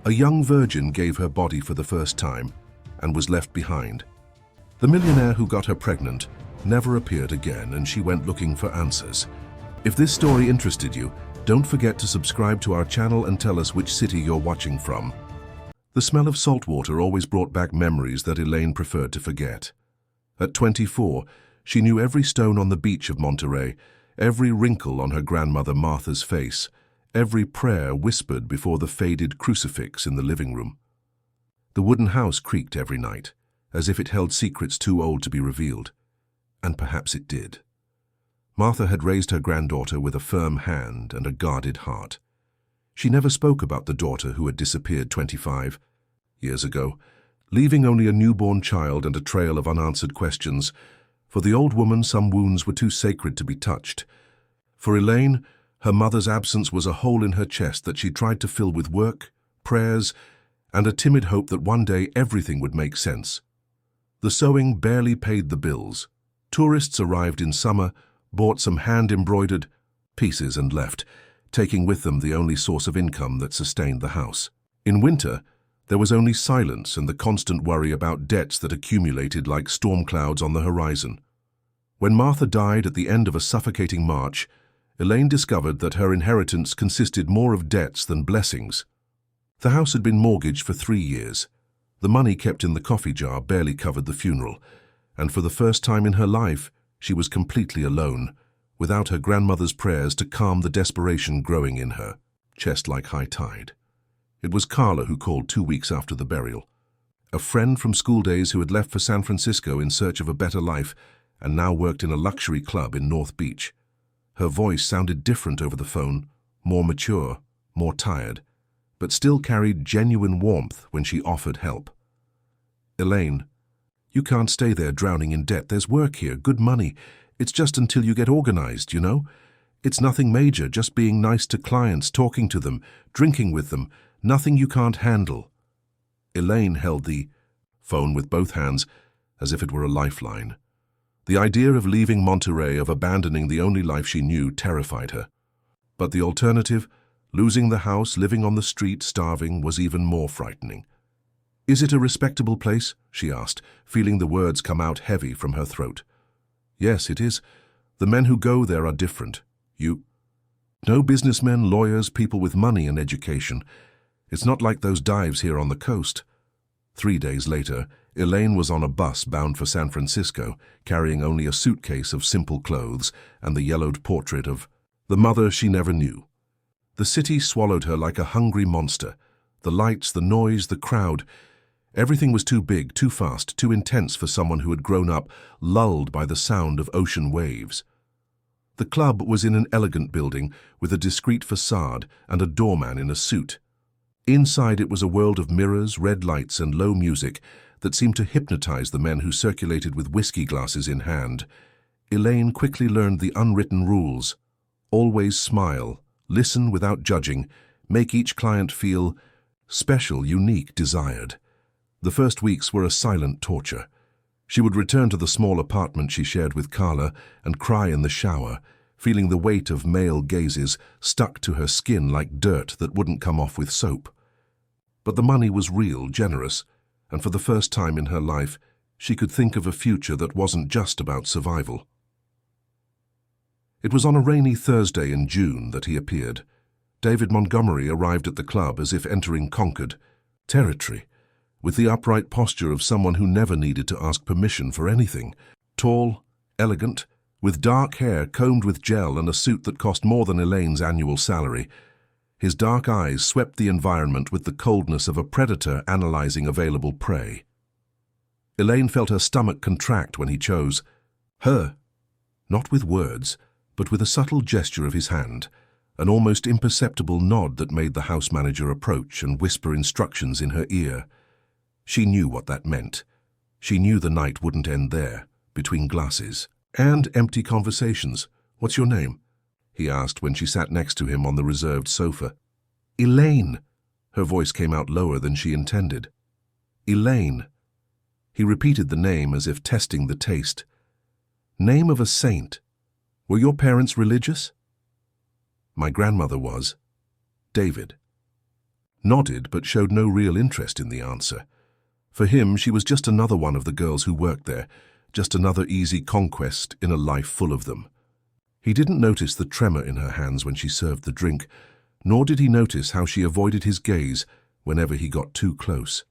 A young virgin gave her body for the first time and was left behind. The millionaire who got her pregnant never appeared again, and she went looking for answers. If this story interested you, don't forget to subscribe to our channel and tell us which city you're watching from. The smell of salt water always brought back memories that Elaine preferred to forget. At 24, she knew every stone on the beach of Monterey, every wrinkle on her grandmother Martha's face, every prayer whispered before the faded crucifix in the living room. The wooden house creaked every night, as if it held secrets too old to be revealed. And perhaps it did. Martha had raised her granddaughter with a firm hand and a guarded heart. She never spoke about the daughter who had disappeared 25 years ago, leaving only a newborn child and a trail of unanswered questions. For the old woman, some wounds were too sacred to be touched. For Elaine, her mother's absence was a hole in her chest that she tried to fill with work, prayers, and a timid hope that one day everything would make sense. The sewing barely paid the bills. Tourists arrived in summer, bought some hand-embroidered pieces and left, taking with them the only source of income that sustained the house. In winter, there was only silence and the constant worry about debts that accumulated like storm clouds on the horizon. When Martha died at the end of a suffocating march, Elaine discovered that her inheritance consisted more of debts than blessings. The house had been mortgaged for 3 years. The money kept in the coffee jar barely covered the funeral, and for the first time in her life, she was completely alone, without her grandmother's prayers to calm the desperation growing in her chest like high tide. It was Carla who called 2 weeks after the burial, a friend from school days who had left for San Francisco in search of a better life and now worked in a luxury club in North Beach. Her voice sounded different over the phone, more mature, more tired, but still carried genuine warmth when she offered help. "Elaine, you can't stay there drowning in debt. There's work here, good money. It's just until you get organized, you know? It's nothing major, just being nice to clients, talking to them, drinking with them, nothing you can't handle." Elaine held the phone with both hands as if it were a lifeline. The idea of leaving Monterey, of abandoning the only life she knew, terrified her. But the alternative, losing the house, living on the street, starving, was even more frightening. "Is it a respectable place?" she asked, feeling the words come out heavy from her throat. "Yes, it is. The men who go there are different. No businessmen, lawyers, people with money and education. It's not like those dives here on the coast." 3 days later, Elaine was on a bus bound for San Francisco, carrying only a suitcase of simple clothes and the yellowed portrait of the mother she never knew. The city swallowed her like a hungry monster. The lights, the noise, the crowd. Everything was too big, too fast, too intense for someone who had grown up lulled by the sound of ocean waves. The club was in an elegant building with a discreet facade and a doorman in a suit. Inside it was a world of mirrors, red lights, and low music that seemed to hypnotize the men who circulated with whiskey glasses in hand. Elaine quickly learned the unwritten rules. Always smile, listen without judging, make each client feel special, unique, desired. The first weeks were a silent torture. She would return to the small apartment she shared with Carla and cry in the shower, feeling the weight of male gazes stuck to her skin like dirt that wouldn't come off with soap. But the money was real, generous, and for the first time in her life, she could think of a future that wasn't just about survival. It was on a rainy Thursday in June that he appeared. David Montgomery arrived at the club as if entering conquered territory, with the upright posture of someone who never needed to ask permission for anything. Tall, elegant, with dark hair combed with gel and a suit that cost more than Elaine's annual salary. His dark eyes swept the environment with the coldness of a predator analyzing available prey. Elaine felt her stomach contract when he chose her, not with words, but with a subtle gesture of his hand, an almost imperceptible nod that made the house manager approach and whisper instructions in her ear. She knew what that meant. She knew the night wouldn't end there, between glasses and empty conversations. "What's your name?" he asked when she sat next to him on the reserved sofa. "Elaine." Her voice came out lower than she intended. "Elaine." He repeated the name as if testing the taste. "Name of a saint. Were your parents religious?" "My grandmother was." "David." nodded but showed no real interest in the answer. For him, she was just another one of the girls who worked there, just another easy conquest in a life full of them. He didn't notice the tremor in her hands when she served the drink, nor did he notice how she avoided his gaze whenever he got too close.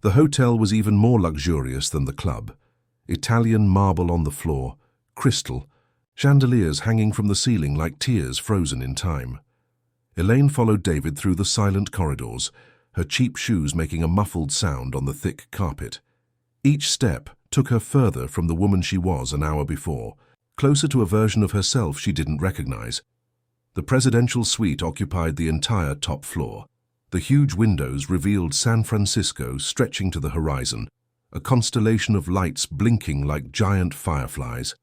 The hotel was even more luxurious than the club. Italian marble on the floor, crystal, chandeliers hanging from the ceiling like tears frozen in time. Elaine followed David through the silent corridors, her cheap shoes making a muffled sound on the thick carpet. Each step took her further from the woman she was an hour before, closer to a version of herself she didn't recognize. The presidential suite occupied the entire top floor. The huge windows revealed San Francisco stretching to the horizon, a constellation of lights blinking like giant fireflies.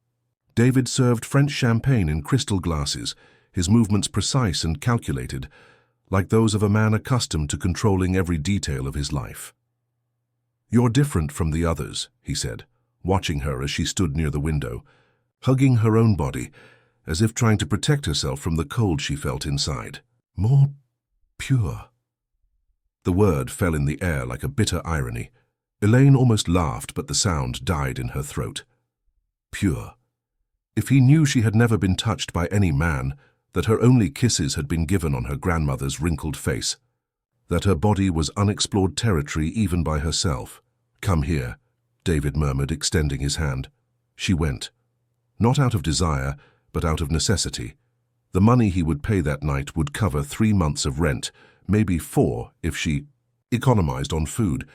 David served French champagne in crystal glasses, his movements precise and calculated, like those of a man accustomed to controlling every detail of his life. "You're different from the others," he said, watching her as she stood near the window, hugging her own body, as if trying to protect herself from the cold she felt inside. "More pure." The word fell in the air like a bitter irony. Elaine almost laughed, but the sound died in her throat. Pure. If he knew she had never been touched by any man, that her only kisses had been given on her grandmother's wrinkled face, that her body was unexplored territory even by herself. "Come here," David murmured, extending his hand. She went. Not out of desire, but out of necessity. The money he would pay that night would cover 3 months of rent, maybe 4 if she economized on food.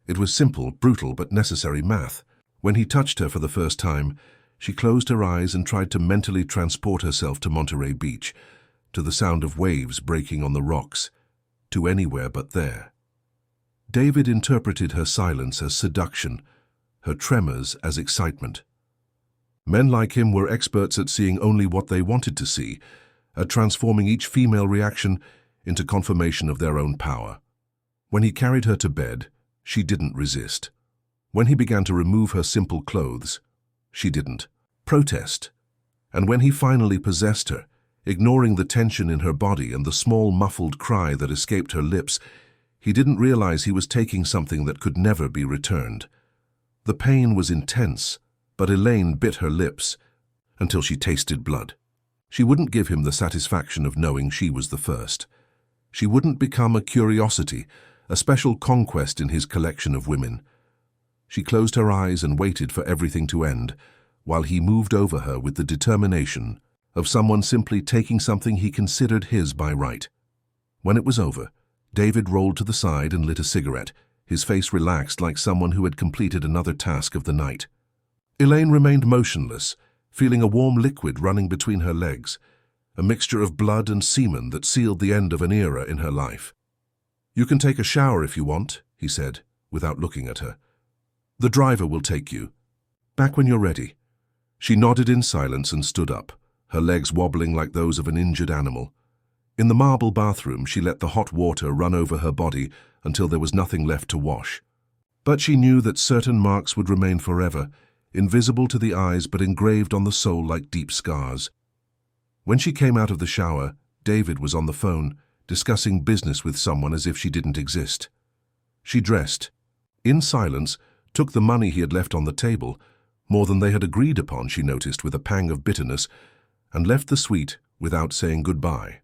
It was simple, brutal, but necessary math. When he touched her for the first time, she closed her eyes and tried to mentally transport herself to Monterey Beach, to the sound of waves breaking on the rocks, to anywhere but there. David interpreted her silence as seduction, her tremors as excitement. Men like him were experts at seeing only what they wanted to see, at transforming each female reaction into confirmation of their own power. When he carried her to bed, she didn't resist. When he began to remove her simple clothes, she didn't protest. And when he finally possessed her, ignoring the tension in her body and the small muffled cry that escaped her lips, he didn't realize he was taking something that could never be returned. The pain was intense, but Elaine bit her lips until she tasted blood. She wouldn't give him the satisfaction of knowing she was the first. She wouldn't become a curiosity, a special conquest in his collection of women. She closed her eyes and waited for everything to end, while he moved over her with the determination of someone simply taking something he considered his by right. When it was over, David rolled to the side and lit a cigarette, his face relaxed like someone who had completed another task of the night. Elaine remained motionless, feeling a warm liquid running between her legs, a mixture of blood and semen that sealed the end of an era in her life. "You can take a shower if you want," he said, without looking at her. "The driver will take you. Back when you're ready." She nodded in silence and stood up, her legs wobbling like those of an injured animal. In the marble bathroom, she let the hot water run over her body until there was nothing left to wash. But she knew that certain marks would remain forever, invisible to the eyes but engraved on the soul like deep scars. When she came out of the shower, David was on the phone, discussing business with someone as if she didn't exist. She dressed, in silence, took the money he had left on the table, more than they had agreed upon, she noticed with a pang of bitterness, and left the suite without saying goodbye.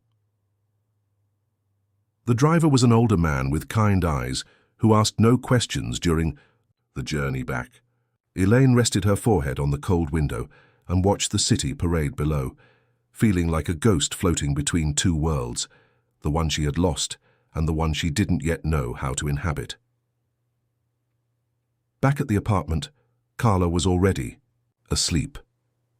The driver was an older man with kind eyes who asked no questions during the journey back. Elaine rested her forehead on the cold window and watched the city parade below, feeling like a ghost floating between 2 worlds, the one she had lost and the one she didn't yet know how to inhabit. Back at the apartment, Carla was already asleep.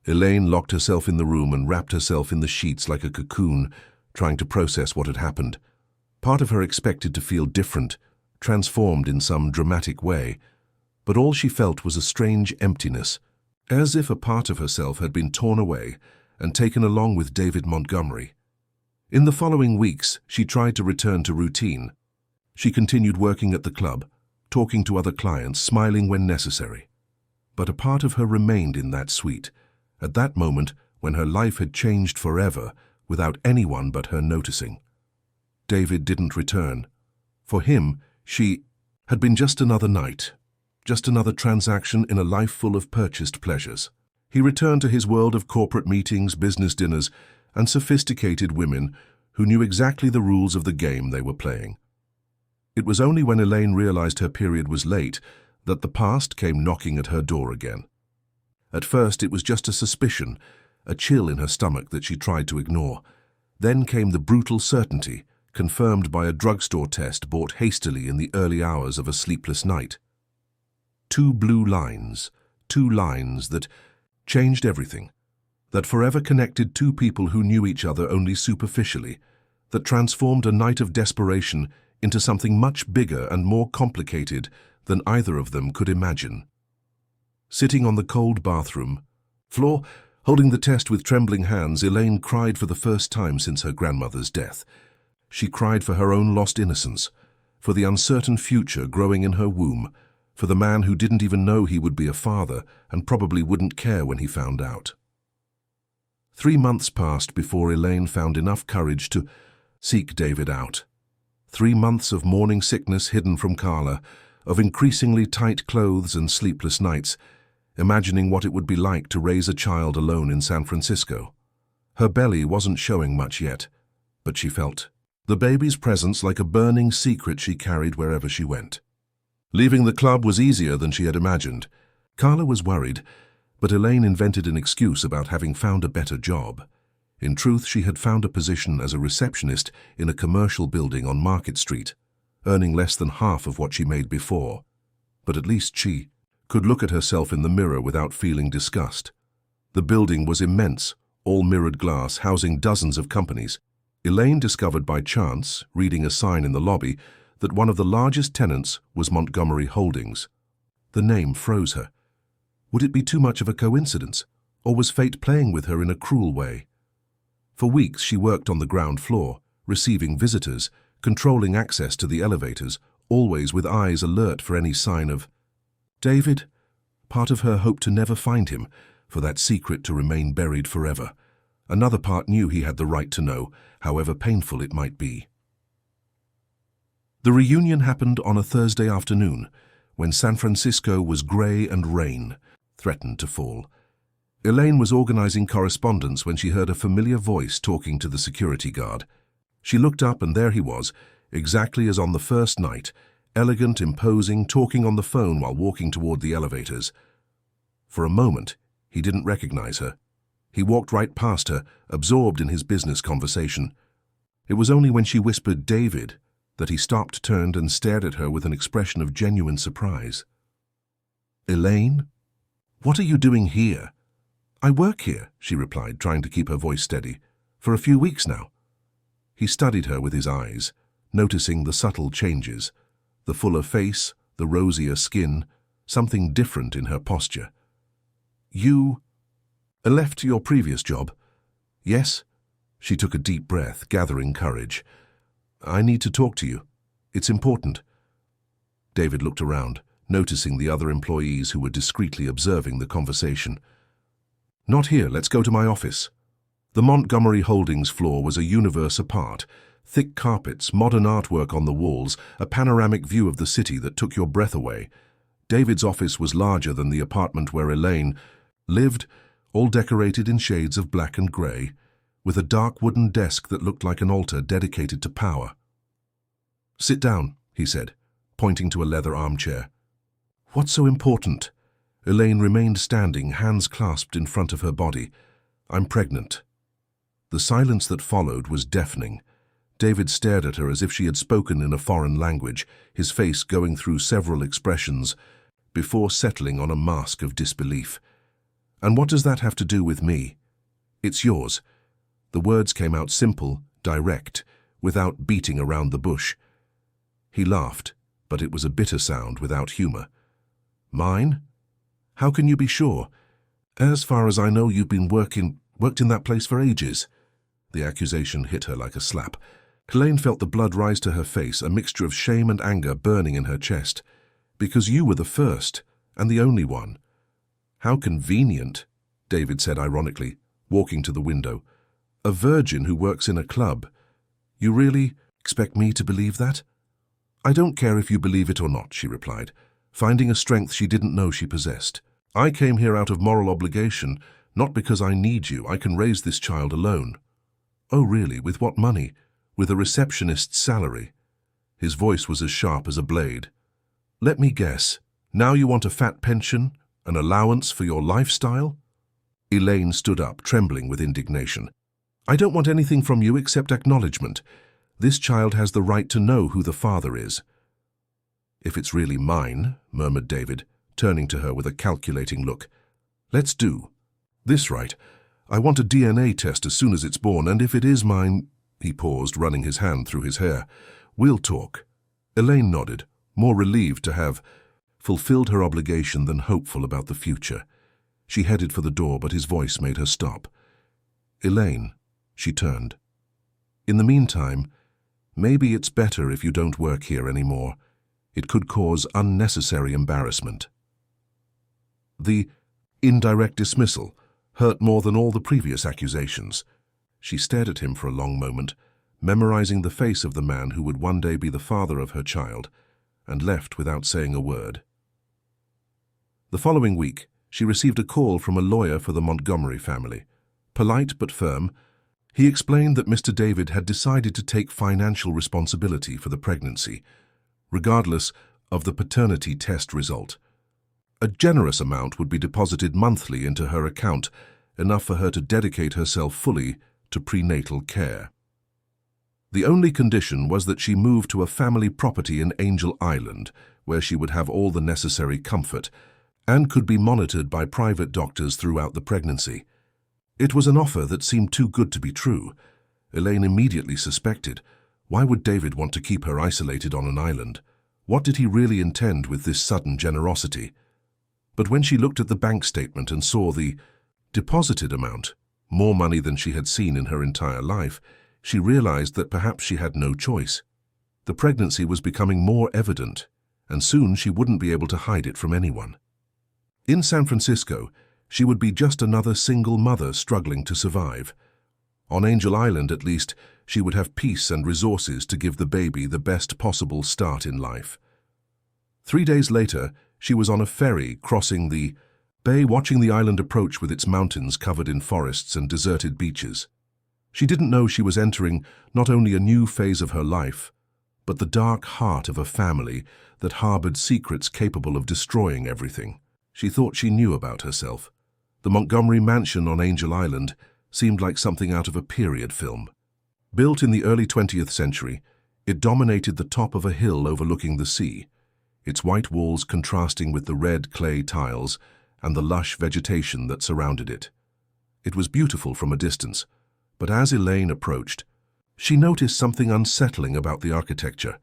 Elaine locked herself in the room and wrapped herself in the sheets like a cocoon, trying to process what had happened. Part of her expected to feel different, transformed in some dramatic way, but all she felt was a strange emptiness, as if a part of herself had been torn away and taken along with David Montgomery. In the following weeks, she tried to return to routine. She continued working at the club, talking to other clients, smiling when necessary. But a part of her remained in that suite, at that moment when her life had changed forever without anyone but her noticing. David didn't return. For him, she had been just another night, just another transaction in a life full of purchased pleasures. He returned to his world of corporate meetings, business dinners, and sophisticated women who knew exactly the rules of the game they were playing. It was only when Elaine realized her period was late that the past came knocking at her door again. At first it was just a suspicion, a chill in her stomach that she tried to ignore. Then came the brutal certainty, confirmed by a drugstore test bought hastily in the early hours of a sleepless night. Two blue lines, two lines that changed everything, that forever connected two people who knew each other only superficially, that transformed a night of desperation into something much bigger and more complicated than either of them could imagine. Sitting on the cold bathroom floor, holding the test with trembling hands, Elaine cried for the first time since her grandmother's death. She cried for her own lost innocence, for the uncertain future growing in her womb, for the man who didn't even know he would be a father and probably wouldn't care when he found out. 3 months passed before Elaine found enough courage to seek David out. 3 months of morning sickness hidden from Carla, of increasingly tight clothes and sleepless nights, imagining what it would be like to raise a child alone in San Francisco. Her belly wasn't showing much yet, but she felt the baby's presence like a burning secret she carried wherever she went. Leaving the club was easier than she had imagined. Carla was worried, but Elaine invented an excuse about having found a better job. In truth, she had found a position as a receptionist in a commercial building on Market Street, earning less than half of what she made before. But at least she could look at herself in the mirror without feeling disgust. The building was immense, all mirrored glass, housing dozens of companies. Elaine discovered by chance, reading a sign in the lobby, that one of the largest tenants was Montgomery Holdings. The name froze her. Would it be too much of a coincidence, or was fate playing with her in a cruel way? For weeks she worked on the ground floor, receiving visitors, controlling access to the elevators, always with eyes alert for any sign of David. Part of her hoped to never find him, for that secret to remain buried forever. Another part knew he had the right to know, however painful it might be. The reunion happened on a Thursday afternoon, when San Francisco was gray and rain threatened to fall. Elaine was organizing correspondence when she heard a familiar voice talking to the security guard. She looked up and there he was, exactly as on the first night, elegant, imposing, talking on the phone while walking toward the elevators. For a moment, he didn't recognize her. He walked right past her, absorbed in his business conversation. It was only when she whispered "David" that he stopped, turned, and stared at her with an expression of genuine surprise. "Elaine? What are you doing here?" "I work here," she replied, trying to keep her voice steady. "For a few weeks now." He studied her with his eyes, noticing the subtle changes, the fuller face, the rosier skin, something different in her posture. "You left your previous job?" "Yes." She took a deep breath, gathering courage. "I need to talk to you. It's important." David looked around, noticing the other employees who were discreetly observing the conversation. "Not here, let's go to my office." The Montgomery Holdings floor was a universe apart. Thick carpets, modern artwork on the walls, a panoramic view of the city that took your breath away. David's office was larger than the apartment where Elaine lived, all decorated in shades of black and grey, with a dark wooden desk that looked like an altar dedicated to power. "Sit down," he said, pointing to a leather armchair. "What's so important?" Elaine remained standing, hands clasped in front of her body. "I'm pregnant." The silence that followed was deafening. David stared at her as if she had spoken in a foreign language, his face going through several expressions before settling on a mask of disbelief. "And what does that have to do with me?" "It's yours." The words came out simple, direct, without beating around the bush. He laughed, but it was a bitter sound without humor. "Mine? How can you be sure? As far as I know, you've been worked in that place for ages." The accusation hit her like a slap. Elaine felt the blood rise to her face, a mixture of shame and anger burning in her chest. "Because you were the first, and the only one." "How convenient," David said ironically, walking to the window. "A virgin who works in a club. You really..." Expect me to believe that? I don't care if you believe it or not, she replied, finding a strength she didn't know she possessed. I came here out of moral obligation, not because I need you. I can raise this child alone. Oh, really? With what money? With a receptionist's salary? His voice was as sharp as a blade. Let me guess. Now you want a fat pension? An allowance for your lifestyle? Elaine stood up, trembling with indignation. I don't want anything from you except acknowledgement. This child has the right to know who the father is. If it's really mine, murmured David, turning to her with a calculating look. Let's do this right. I want a DNA test as soon as it's born, and if it is mine— He paused, running his hand through his hair. We'll talk. Elaine nodded, more relieved to have fulfilled her obligation than hopeful about the future. She headed for the door, but his voice made her stop. Elaine, she turned. In the meantime, maybe it's better if you don't work here anymore. It could cause unnecessary embarrassment. The indirect dismissal hurt more than all the previous accusations. She stared at him for a long moment, memorizing the face of the man who would one day be the father of her child, and left without saying a word. The following week, she received a call from a lawyer for the Montgomery family. Polite but firm, he explained that Mr. David had decided to take financial responsibility for the pregnancy, regardless of the paternity test result. A generous amount would be deposited monthly into her account, enough for her to dedicate herself fully to prenatal care. The only condition was that she move to a family property in Angel Island, where she would have all the necessary comfort, and could be monitored by private doctors throughout the pregnancy. It was an offer that seemed too good to be true. Elaine immediately suspected, why would David want to keep her isolated on an island? What did he really intend with this sudden generosity? But when she looked at the bank statement and saw the deposited amount, more money than she had seen in her entire life, she realized that perhaps she had no choice. The pregnancy was becoming more evident, and soon she wouldn't be able to hide it from anyone. In San Francisco, she would be just another single mother struggling to survive. On Angel Island, at least, she would have peace and resources to give the baby the best possible start in life. 3 days later, she was on a ferry crossing the bay, watching the island approach with its mountains covered in forests and deserted beaches. She didn't know she was entering not only a new phase of her life, but the dark heart of a family that harbored secrets capable of destroying everything she thought she knew about herself. The Montgomery mansion on Angel Island seemed like something out of a period film. Built in the early 20th century, it dominated the top of a hill overlooking the sea, its white walls contrasting with the red clay tiles and the lush vegetation that surrounded it. It was beautiful from a distance, but as Elaine approached, she noticed something unsettling about the architecture.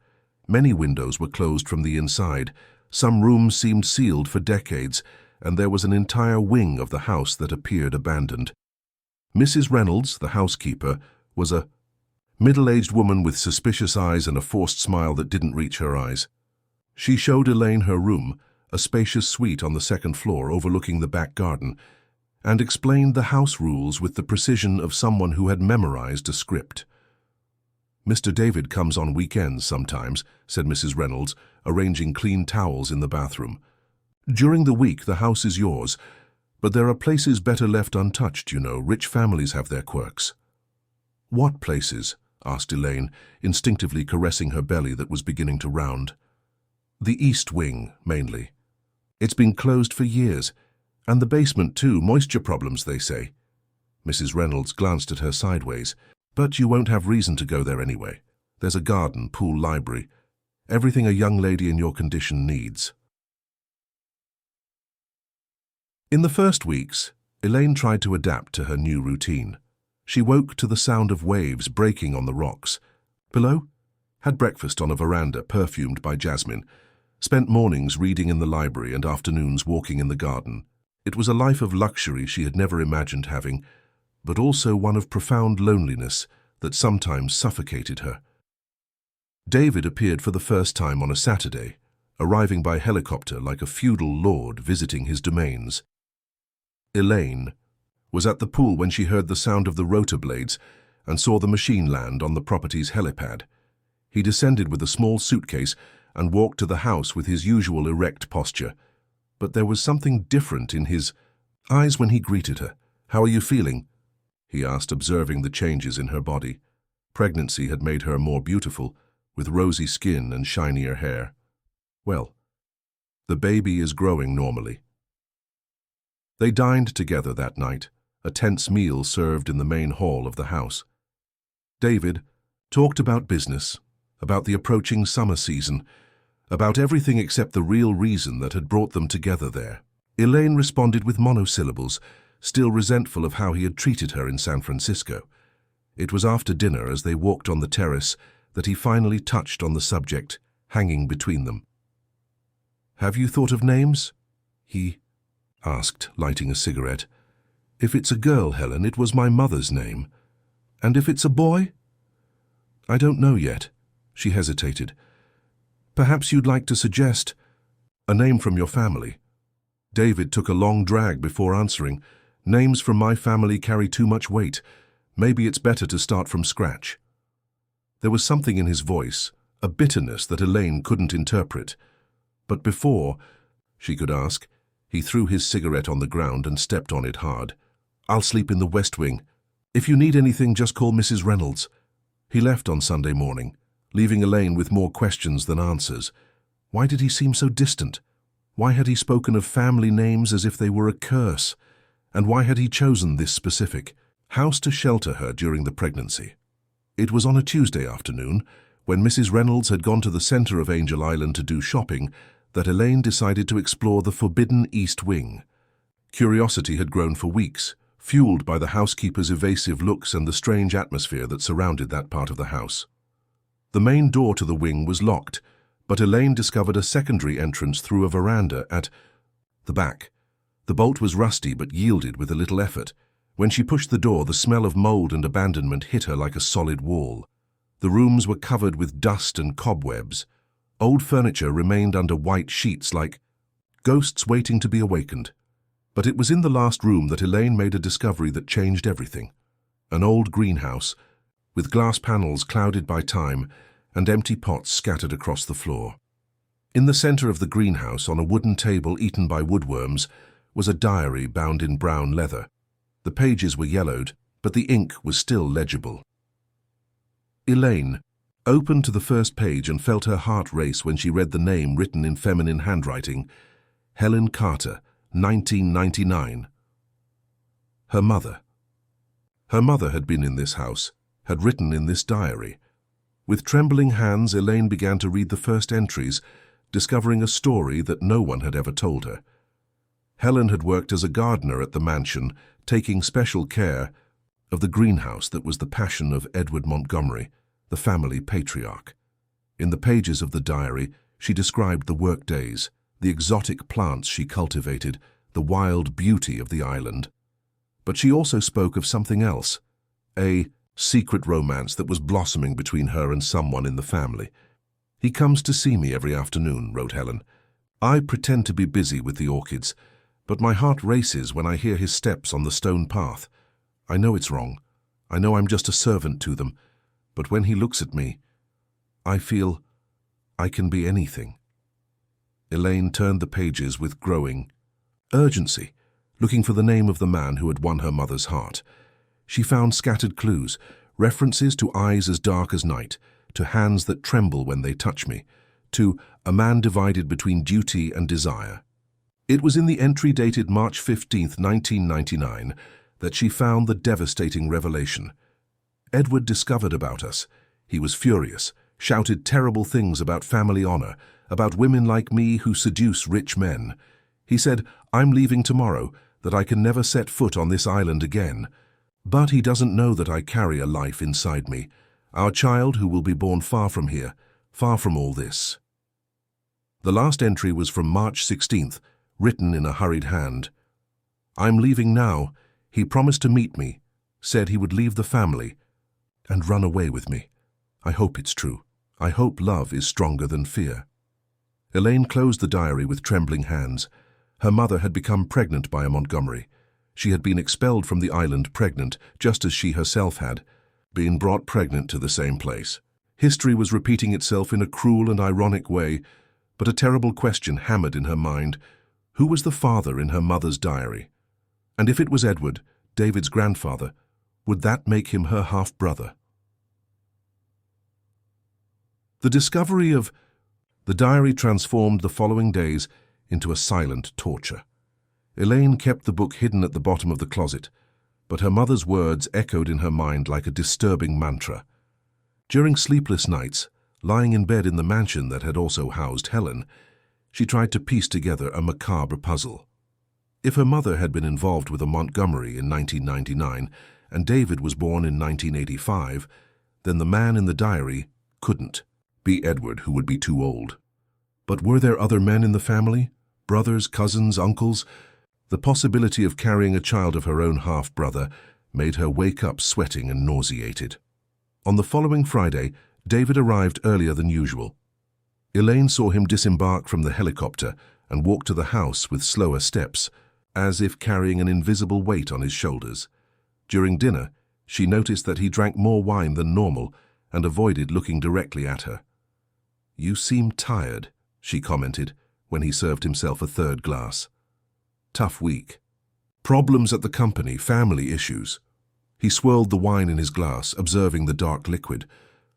Many windows were closed from the inside, some rooms seemed sealed for decades, and there was an entire wing of the house that appeared abandoned. Mrs. Reynolds, the housekeeper, was a middle-aged woman with suspicious eyes and a forced smile that didn't reach her eyes. She showed Elaine her room, a spacious suite on the second floor overlooking the back garden, and explained the house rules with the precision of someone who had memorized a script. Mr. David comes on weekends sometimes, said Mrs. Reynolds, arranging clean towels in the bathroom. During the week, the house is yours, but there are places better left untouched, you know. Rich families have their quirks. What places? Asked Elaine, instinctively caressing her belly that was beginning to round. The east wing, mainly. It's been closed for years. And the basement too, moisture problems, they say. Mrs. Reynolds glanced at her sideways. But you won't have reason to go there anyway. There's a garden, pool, library. Everything a young lady in your condition needs. In the first weeks, Elaine tried to adapt to her new routine. She woke to the sound of waves breaking on the rocks. Below, had breakfast on a veranda perfumed by jasmine, spent mornings reading in the library and afternoons walking in the garden. It was a life of luxury she had never imagined having, but also one of profound loneliness that sometimes suffocated her. David appeared for the first time on a Saturday, arriving by helicopter like a feudal lord visiting his domains. Elaine was at the pool when she heard the sound of the rotor blades and saw the machine land on the property's helipad. He descended with a small suitcase and walked to the house with his usual erect posture. But there was something different in his eyes when he greeted her. "How are you feeling?" he asked, observing the changes in her body. Pregnancy had made her more beautiful, with rosy skin and shinier hair. "Well, the baby is growing normally." They dined together that night, a tense meal served in the main hall of the house. David talked about business, about the approaching summer season, about everything except the real reason that had brought them together there. Elaine responded with monosyllables, still resentful of how he had treated her in San Francisco. It was after dinner, as they walked on the terrace, that he finally touched on the subject, hanging between them. "Have you thought of names?" he asked, lighting a cigarette. "If it's a girl, Helen, it was my mother's name. And if it's a boy?" "I don't know yet." She hesitated. "Perhaps you'd like to suggest a name from your family." David took a long drag before answering. "Names from my family carry too much weight. Maybe it's better to start from scratch." There was something in his voice, a bitterness that Elaine couldn't interpret. But before she could ask, he threw his cigarette on the ground and stepped on it hard. "I'll sleep in the West Wing. If you need anything, just call Mrs. Reynolds." He left on Sunday morning, leaving Elaine with more questions than answers. Why did he seem so distant? Why had he spoken of family names as if they were a curse? And why had he chosen this specific house to shelter her during the pregnancy? It was on a Tuesday afternoon, when Mrs. Reynolds had gone to the center of Angel Island to do shopping, that Elaine decided to explore the forbidden East Wing. Curiosity had grown for weeks, fueled by the housekeeper's evasive looks and the strange atmosphere that surrounded that part of the house. The main door to the wing was locked, but Elaine discovered a secondary entrance through a veranda at the back. The bolt was rusty but yielded with a little effort. When she pushed the door, the smell of mold and abandonment hit her like a solid wall. The rooms were covered with dust and cobwebs. Old furniture remained under white sheets like ghosts waiting to be awakened. But it was in the last room that Elaine made a discovery that changed everything. An old greenhouse, with glass panels clouded by time and empty pots scattered across the floor. In the center of the greenhouse, on a wooden table eaten by woodworms, was a diary bound in brown leather. The pages were yellowed, but the ink was still legible. Elaine opened to the first page and felt her heart race when she read the name written in feminine handwriting, Helen Carter, 1999. Her mother. Her mother had been in this house, had written in this diary. With trembling hands, Elaine began to read the first entries, discovering a story that no one had ever told her. Helen had worked as a gardener at the mansion, taking special care of the greenhouse that was the passion of Edward Montgomery, the family patriarch. In the pages of the diary, she described the workdays, the exotic plants she cultivated, the wild beauty of the island. But she also spoke of something else, a secret romance that was blossoming between her and someone in the family. "He comes to see me every afternoon," wrote Helen. "I pretend to be busy with the orchids, but my heart races when I hear his steps on the stone path. I know it's wrong. I know I'm just a servant to them. But when he looks at me, I feel I can be anything." Elaine turned the pages with growing urgency, looking for the name of the man who had won her mother's heart. She found scattered clues, references to eyes as dark as night, to hands that tremble when they touch me, to a man divided between duty and desire. It was in the entry dated March 15, 1999, that she found the devastating revelation. Edward discovered about us. He was furious, shouted terrible things about family honor, about women like me who seduce rich men. He said, "I'm leaving tomorrow, that I can never set foot on this island again. But he doesn't know that I carry a life inside me, our child who will be born far from here, far from all this." The last entry was from March 16th, written in a hurried hand. "I'm leaving now. He promised to meet me, said he would leave the family and run away with me. I hope it's true. I hope love is stronger than fear." Elaine closed the diary with trembling hands. Her mother had become pregnant by a Montgomery. She had been expelled from the island pregnant, just as she herself had, been brought pregnant to the same place. History was repeating itself in a cruel and ironic way, but a terrible question hammered in her mind. Who was the father in her mother's diary? And if it was Edward, David's grandfather, would that make him her half-brother? The discovery of the diary transformed the following days into a silent torture. Elaine kept the book hidden at the bottom of the closet, but her mother's words echoed in her mind like a disturbing mantra. During sleepless nights, lying in bed in the mansion that had also housed Helen, she tried to piece together a macabre puzzle. If her mother had been involved with a Montgomery in 1999 and David was born in 1985, then the man in the diary couldn't be Edward, who would be too old. But were there other men in the family? Brothers, cousins, uncles? The possibility of carrying a child of her own half-brother made her wake up sweating and nauseated. On the following Friday, David arrived earlier than usual. Elaine saw him disembark from the helicopter and walk to the house with slower steps, as if carrying an invisible weight on his shoulders. During dinner, she noticed that he drank more wine than normal and avoided looking directly at her. "You seem tired," she commented when he served himself a third glass. "Tough week. Problems at the company, family issues." He swirled the wine in his glass, observing the dark liquid.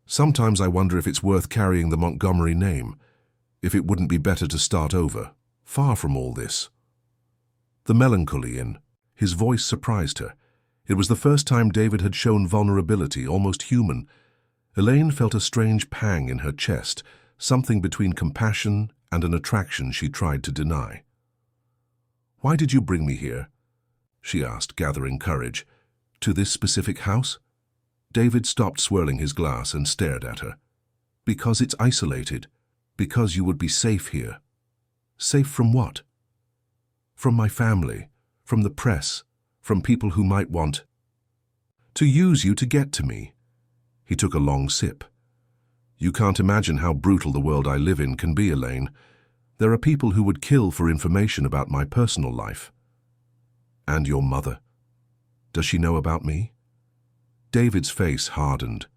"Sometimes I wonder if it's worth carrying the Montgomery name, if it wouldn't be better to start over, far from all this." The melancholy in his voice surprised her. It was the first time David had shown vulnerability, almost human. Elaine felt a strange pang in her chest, something between compassion and an attraction she tried to deny. "Why did you bring me here?" she asked, gathering courage. "To this specific house?" David stopped swirling his glass and stared at her. "Because it's isolated. Because you would be safe here." "Safe from what?" "From my family, from the press, from people who might want to use you to get to me." He took a long sip. "You can't imagine how brutal the world I live in can be, Elaine. There are people who would kill for information about my personal life." "And your mother? Does she know about me?" David's face hardened.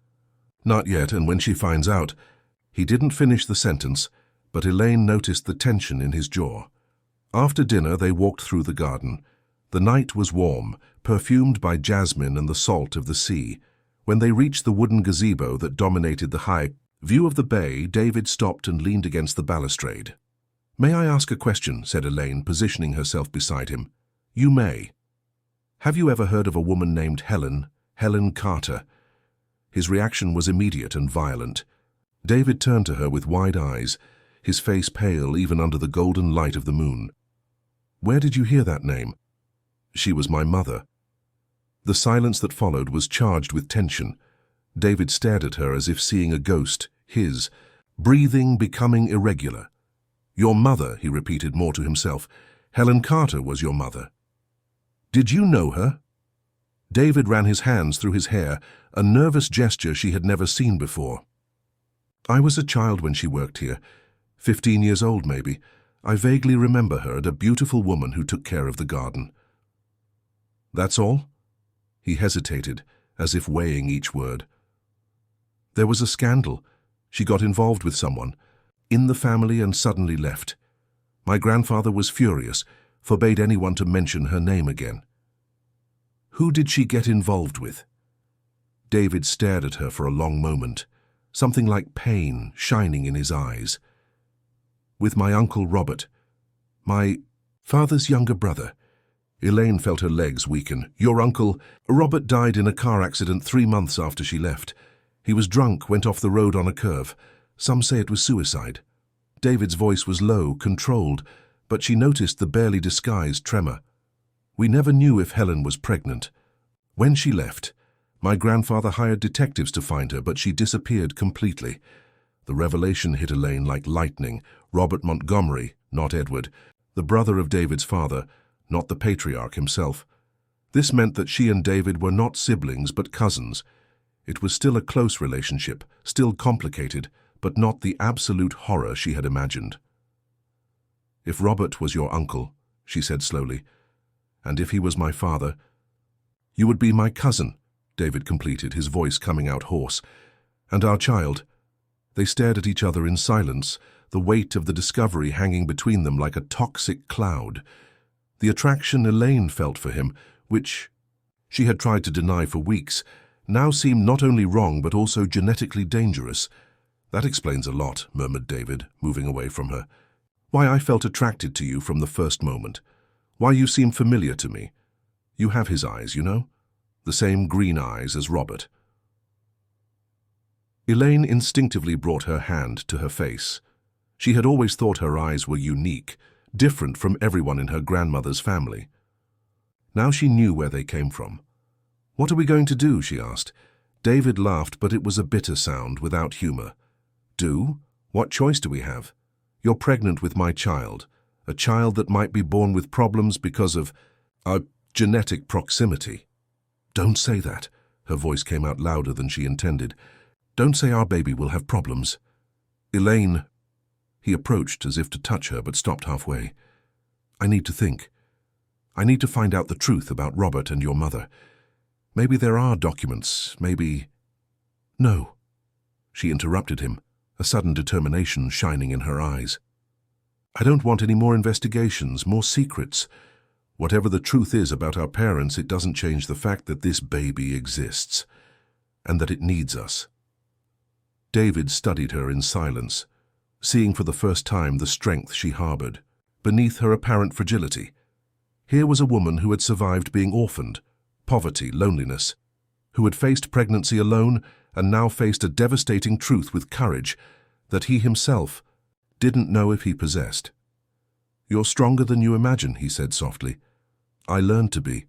"Not yet, and when she finds out..." He didn't finish the sentence, but Elaine noticed the tension in his jaw. After dinner, they walked through the garden. The night was warm, perfumed by jasmine and the salt of the sea. When they reached the wooden gazebo that dominated the high view of the bay, David stopped and leaned against the balustrade. "May I ask a question?" said Elaine, positioning herself beside him. "You may. Have you ever heard of a woman named Helen Carter?" His reaction was immediate and violent. David turned to her with wide eyes, his face pale even under the golden light of the moon. "Where did you hear that name?" "She was my mother." The silence that followed was charged with tension. David stared at her as if seeing a ghost, his breathing becoming irregular. "Your mother," he repeated more to himself. "Helen Carter was your mother." "Did you know her?" David ran his hands through his hair, a nervous gesture she had never seen before. "I was a child when she worked here, 15 years old maybe. I vaguely remember her and a beautiful woman who took care of the garden." "That's all?" He hesitated, as if weighing each word. "There was a scandal. She got involved with someone in the family and suddenly left. My grandfather was furious, forbade anyone to mention her name again." "Who did she get involved with?" David stared at her for a long moment, something like pain shining in his eyes. "With my uncle Robert, my father's younger brother." Elaine felt her legs weaken. "Your uncle..." "Robert died in a car accident 3 months after she left. He was drunk, went off the road on a curve. Some say it was suicide." David's voice was low, controlled, but she noticed the barely disguised tremor. "We never knew if Helen was pregnant. When she left, my grandfather hired detectives to find her, but she disappeared completely." The revelation hit Elaine like lightning. Robert Montgomery, not Edward, the brother of David's father, not the patriarch himself. This meant that she and David were not siblings but cousins. It was still a close relationship, still complicated, but not the absolute horror she had imagined. "If Robert was your uncle," she said slowly, "and if he was my father, you would be my cousin," David completed, his voice coming out hoarse. "And our child, They stared at each other in silence, the weight of the discovery hanging between them like a toxic cloud. The attraction Elaine felt for him, which she had tried to deny for weeks, now seemed not only wrong but also genetically dangerous. "That explains a lot," murmured David, moving away from her. "Why I felt attracted to you from the first moment. Why you seem familiar to me. You have his eyes, you know? The same green eyes as Robert." Elaine instinctively brought her hand to her face. She had always thought her eyes were unique, different from everyone in her grandmother's family. Now she knew where they came from. "What are we going to do?" she asked. David laughed, but it was a bitter sound, without humor. "Do? What choice do we have? You're pregnant with my child, a child that might be born with problems because of our genetic proximity." "Don't say that." Her voice came out louder than she intended. "Don't say our baby will have problems." "Elaine." He approached as if to touch her, but stopped halfway. "I need to think. I need to find out the truth about Robert and your mother. Maybe there are documents, maybe—" "No." She interrupted him, a sudden determination shining in her eyes. "I don't want any more investigations, more secrets. Whatever the truth is about our parents, it doesn't change the fact that this baby exists, and that it needs us." David studied her in silence, seeing for the first time the strength she harbored, beneath her apparent fragility. Here was a woman who had survived being orphaned, poverty, loneliness, who had faced pregnancy alone and now faced a devastating truth with courage that he himself didn't know if he possessed. "You're stronger than you imagine," he said softly. "I learned to be."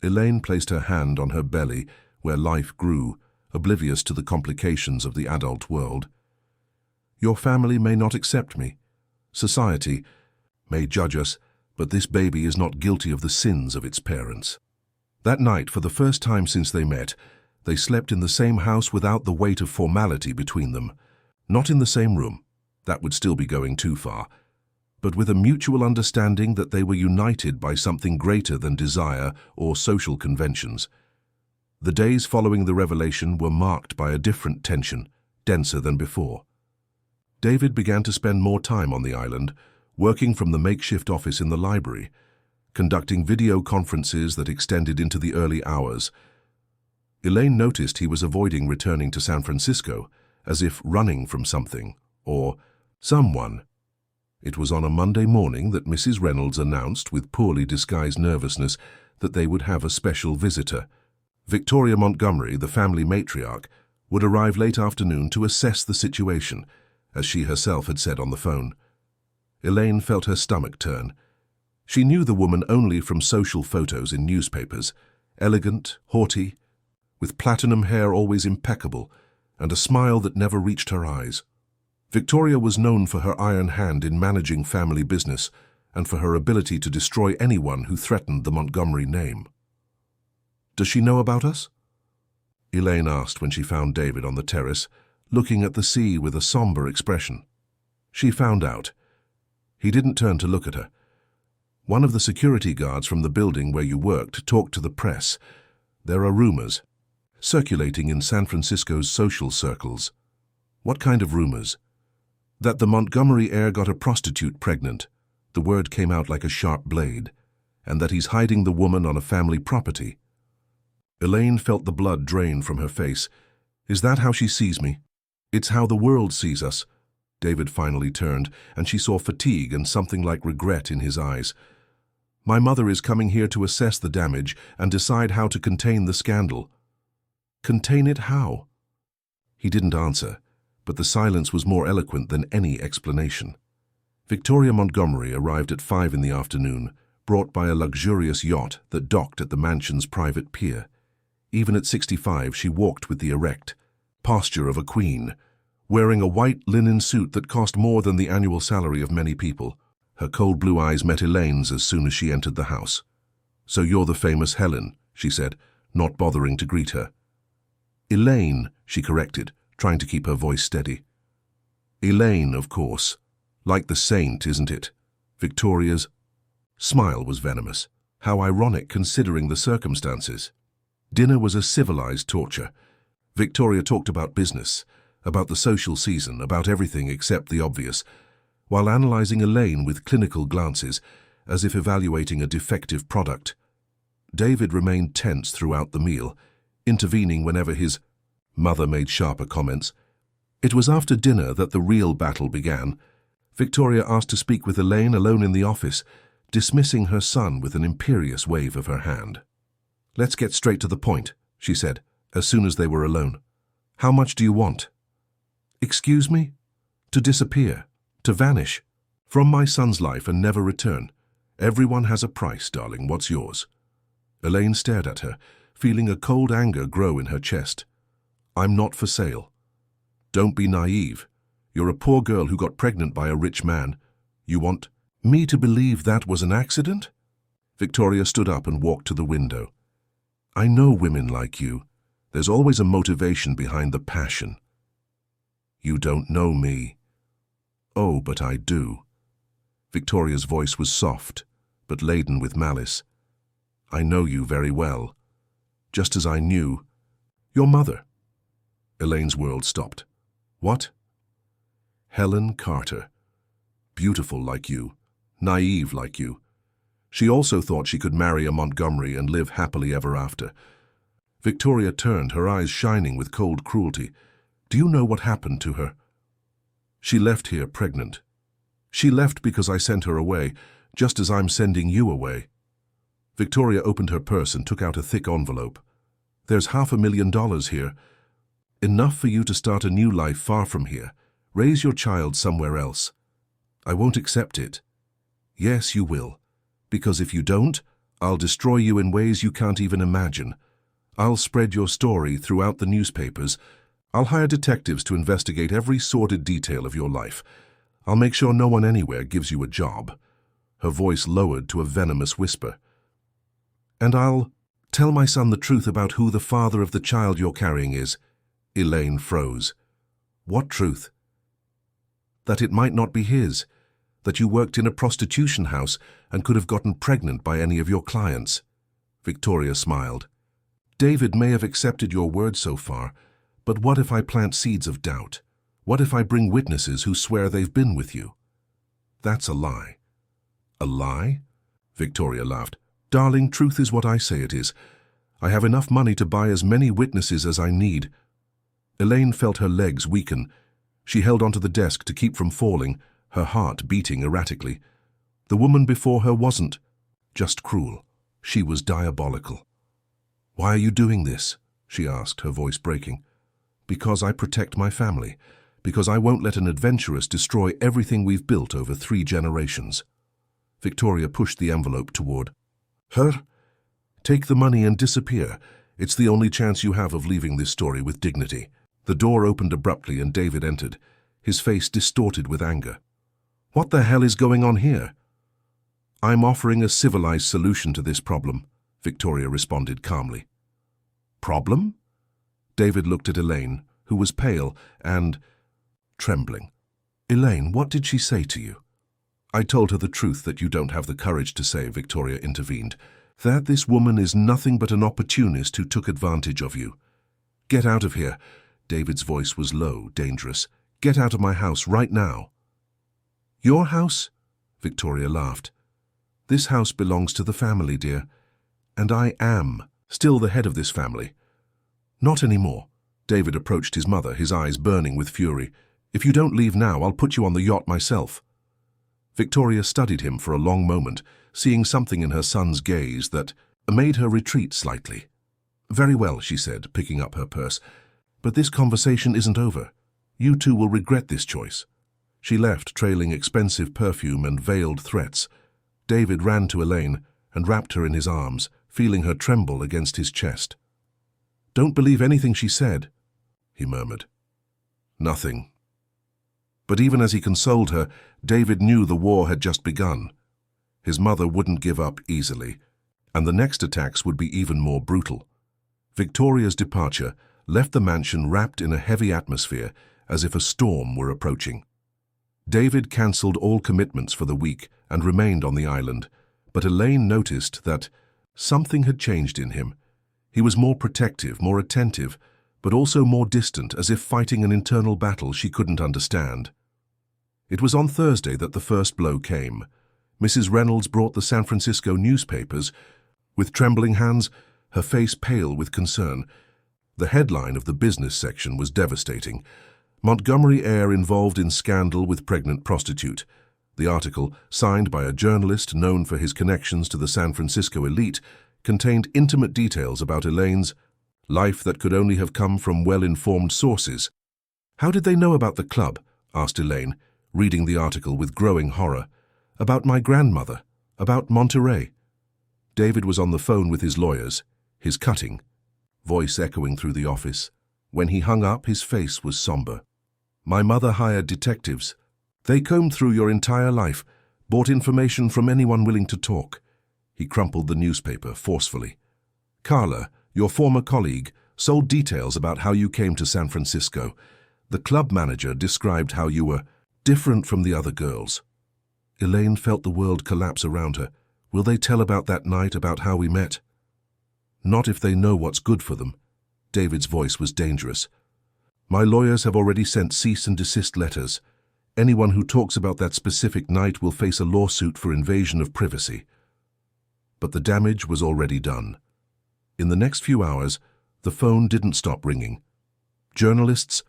Elaine placed her hand on her belly, where life grew, oblivious to the complications of the adult world. "Your family may not accept me. Society may judge us, but this baby is not guilty of the sins of its parents." That night, for the first time since they met, they slept in the same house without the weight of formality between them. Not in the same room, that would still be going too far, but with a mutual understanding that they were united by something greater than desire or social conventions. The days following the revelation were marked by a different tension, denser than before. David began to spend more time on the island, working from the makeshift office in the library, conducting video conferences that extended into the early hours. Elaine noticed he was avoiding returning to San Francisco, as if running from something, or someone. It was on a Monday morning that Mrs. Reynolds announced, with poorly disguised nervousness, that they would have a special visitor. Victoria Montgomery, the family matriarch, would arrive late afternoon to assess the situation, as she herself had said on the phone. Elaine felt her stomach turn. She knew the woman only from social photos in newspapers, elegant, haughty, with platinum hair always impeccable, and a smile that never reached her eyes. Victoria was known for her iron hand in managing family business and for her ability to destroy anyone who threatened the Montgomery name. "Does she know about us?" Elaine asked when she found David on the terrace, looking at the sea with a somber expression. She found out. He didn't turn to look at her. "One of the security guards from the building where you worked talked to the press. There are rumors circulating in San Francisco's social circles." "What kind of rumors?" "That the Montgomery heir got a prostitute pregnant." The word came out like a sharp blade. "And that he's hiding the woman on a family property." Elaine felt the blood drain from her face. "Is that how she sees me?" "It's how the world sees us." David finally turned, and she saw fatigue and something like regret in his eyes. "My mother is coming here to assess the damage and decide how to contain the scandal." "Contain it how?" He didn't answer, but the silence was more eloquent than any explanation. Victoria Montgomery arrived at 5 in the afternoon, brought by a luxurious yacht that docked at the mansion's private pier. Even at 65, she walked with the erect posture of a queen, wearing a white linen suit that cost more than the annual salary of many people. Her cold blue eyes met Elaine's as soon as she entered the house. "So you're the famous Helen," she said, not bothering to greet her. "Elaine," she corrected, trying to keep her voice steady. "Elaine, of course. Like the saint, isn't it?" Victoria's smile was venomous. How ironic considering the circumstances. Dinner was a civilized torture. Victoria talked about business, about the social season, about everything except the obvious, while analyzing Elaine with clinical glances, as if evaluating a defective product. David remained tense throughout the meal, intervening whenever his mother made sharper comments. It was after dinner that the real battle began. Victoria asked to speak with Elaine alone in the office, dismissing her son with an imperious wave of her hand. "Let's get straight to the point," she said, as soon as they were alone. "How much do you want?" "Excuse me?" "To disappear, to vanish, from my son's life and never return. Everyone has a price, darling. What's yours?" Elaine stared at her, feeling a cold anger grow in her chest. "I'm not for sale." "Don't be naive. You're a poor girl who got pregnant by a rich man. You want me to believe that was an accident?" Victoria stood up and walked to the window. "I know women like you. There's always a motivation behind the passion." "You don't know me." "Oh, but I do." Victoria's voice was soft, but laden with malice. "I know you very well. Just as I knew your mother." Elaine's world stopped. "What?" "Helen Carter. Beautiful like you, naive like you. She also thought she could marry a Montgomery and live happily ever after." Victoria turned, her eyes shining with cold cruelty. "Do you know what happened to her?" "She left here pregnant. She left because I sent her away, just as I'm sending you away." Victoria opened her purse and took out a thick envelope. "There's $500,000 here. Enough for you to start a new life far from here. Raise your child somewhere else." "I won't accept it." "Yes, you will. Because if you don't, I'll destroy you in ways you can't even imagine. I'll spread your story throughout the newspapers. I'll hire detectives to investigate every sordid detail of your life. I'll make sure no one anywhere gives you a job." Her voice lowered to a venomous whisper. "And I'll tell my son the truth about who the father of the child you're carrying is." Elaine froze. "What truth?" "That it might not be his. That you worked in a prostitution house and could have gotten pregnant by any of your clients." Victoria smiled. "David may have accepted your word so far, but what if I plant seeds of doubt? What if I bring witnesses who swear they've been with you?" "That's a lie." "A lie?" Victoria laughed. "Darling, truth is what I say it is. I have enough money to buy as many witnesses as I need." Elaine felt her legs weaken. She held onto the desk to keep from falling, her heart beating erratically. The woman before her wasn't just cruel. She was diabolical. "Why are you doing this?" she asked, her voice breaking. "Because I protect my family. Because I won't let an adventuress destroy everything we've built over 3 generations. Victoria pushed the envelope toward her. "Take the money and disappear. It's the only chance you have of leaving this story with dignity." The door opened abruptly and David entered, his face distorted with anger. "What the hell is going on here?" "I'm offering a civilized solution to this problem," Victoria responded calmly. "Problem?" David looked at Elaine, who was pale and trembling. "Elaine, what did she say to you?" "I told her the truth that you don't have the courage to say," Victoria intervened. "That this woman is nothing but an opportunist who took advantage of you. Get out of here." David's voice was low, dangerous. "Get out of my house right now." "Your house?" Victoria laughed. "This house belongs to the family, dear. And I am still the head of this family." "Not anymore." David approached his mother, his eyes burning with fury. "If you don't leave now, I'll put you on the yacht myself." Victoria studied him for a long moment, seeing something in her son's gaze that made her retreat slightly. "Very well," she said, picking up her purse. "But this conversation isn't over. You two will regret this choice." She left, trailing expensive perfume and veiled threats. David ran to Elaine and wrapped her in his arms, feeling her tremble against his chest. "Don't believe anything she said," he murmured. "Nothing." But even as he consoled her, David knew the war had just begun. His mother wouldn't give up easily, and the next attacks would be even more brutal. Victoria's departure left the mansion wrapped in a heavy atmosphere, as if a storm were approaching. David cancelled all commitments for the week and remained on the island, but Elaine noticed that something had changed in him. He was more protective, more attentive, but also more distant, as if fighting an internal battle she couldn't understand. It was on Thursday that the first blow came. Mrs. Reynolds brought the San Francisco newspapers. With trembling hands, her face pale with concern. The headline of the business section was devastating. Montgomery heir involved in scandal with pregnant prostitute. The article, signed by a journalist known for his connections to the San Francisco elite, contained intimate details about Elaine's life that could only have come from well-informed sources. "How did they know about the club?" asked Elaine, reading the article with growing horror. "About my grandmother, about Monterey." David was on the phone with his lawyers, his cutting voice echoing through the office. When he hung up, his face was somber. "My mother hired detectives. They combed through your entire life, bought information from anyone willing to talk." He crumpled the newspaper forcefully. "Carla, your former colleague, sold details about how you came to San Francisco. The club manager described how you were different from the other girls." Elaine felt the world collapse around her. Will they tell about that night, about how we met? Not if they know what's good for them. David's voice was dangerous. "My lawyers have already sent cease and desist letters. Anyone who talks about that specific night will face a lawsuit for invasion of privacy." But the damage was already done. In the next few hours, the phone didn't stop ringing. Journalists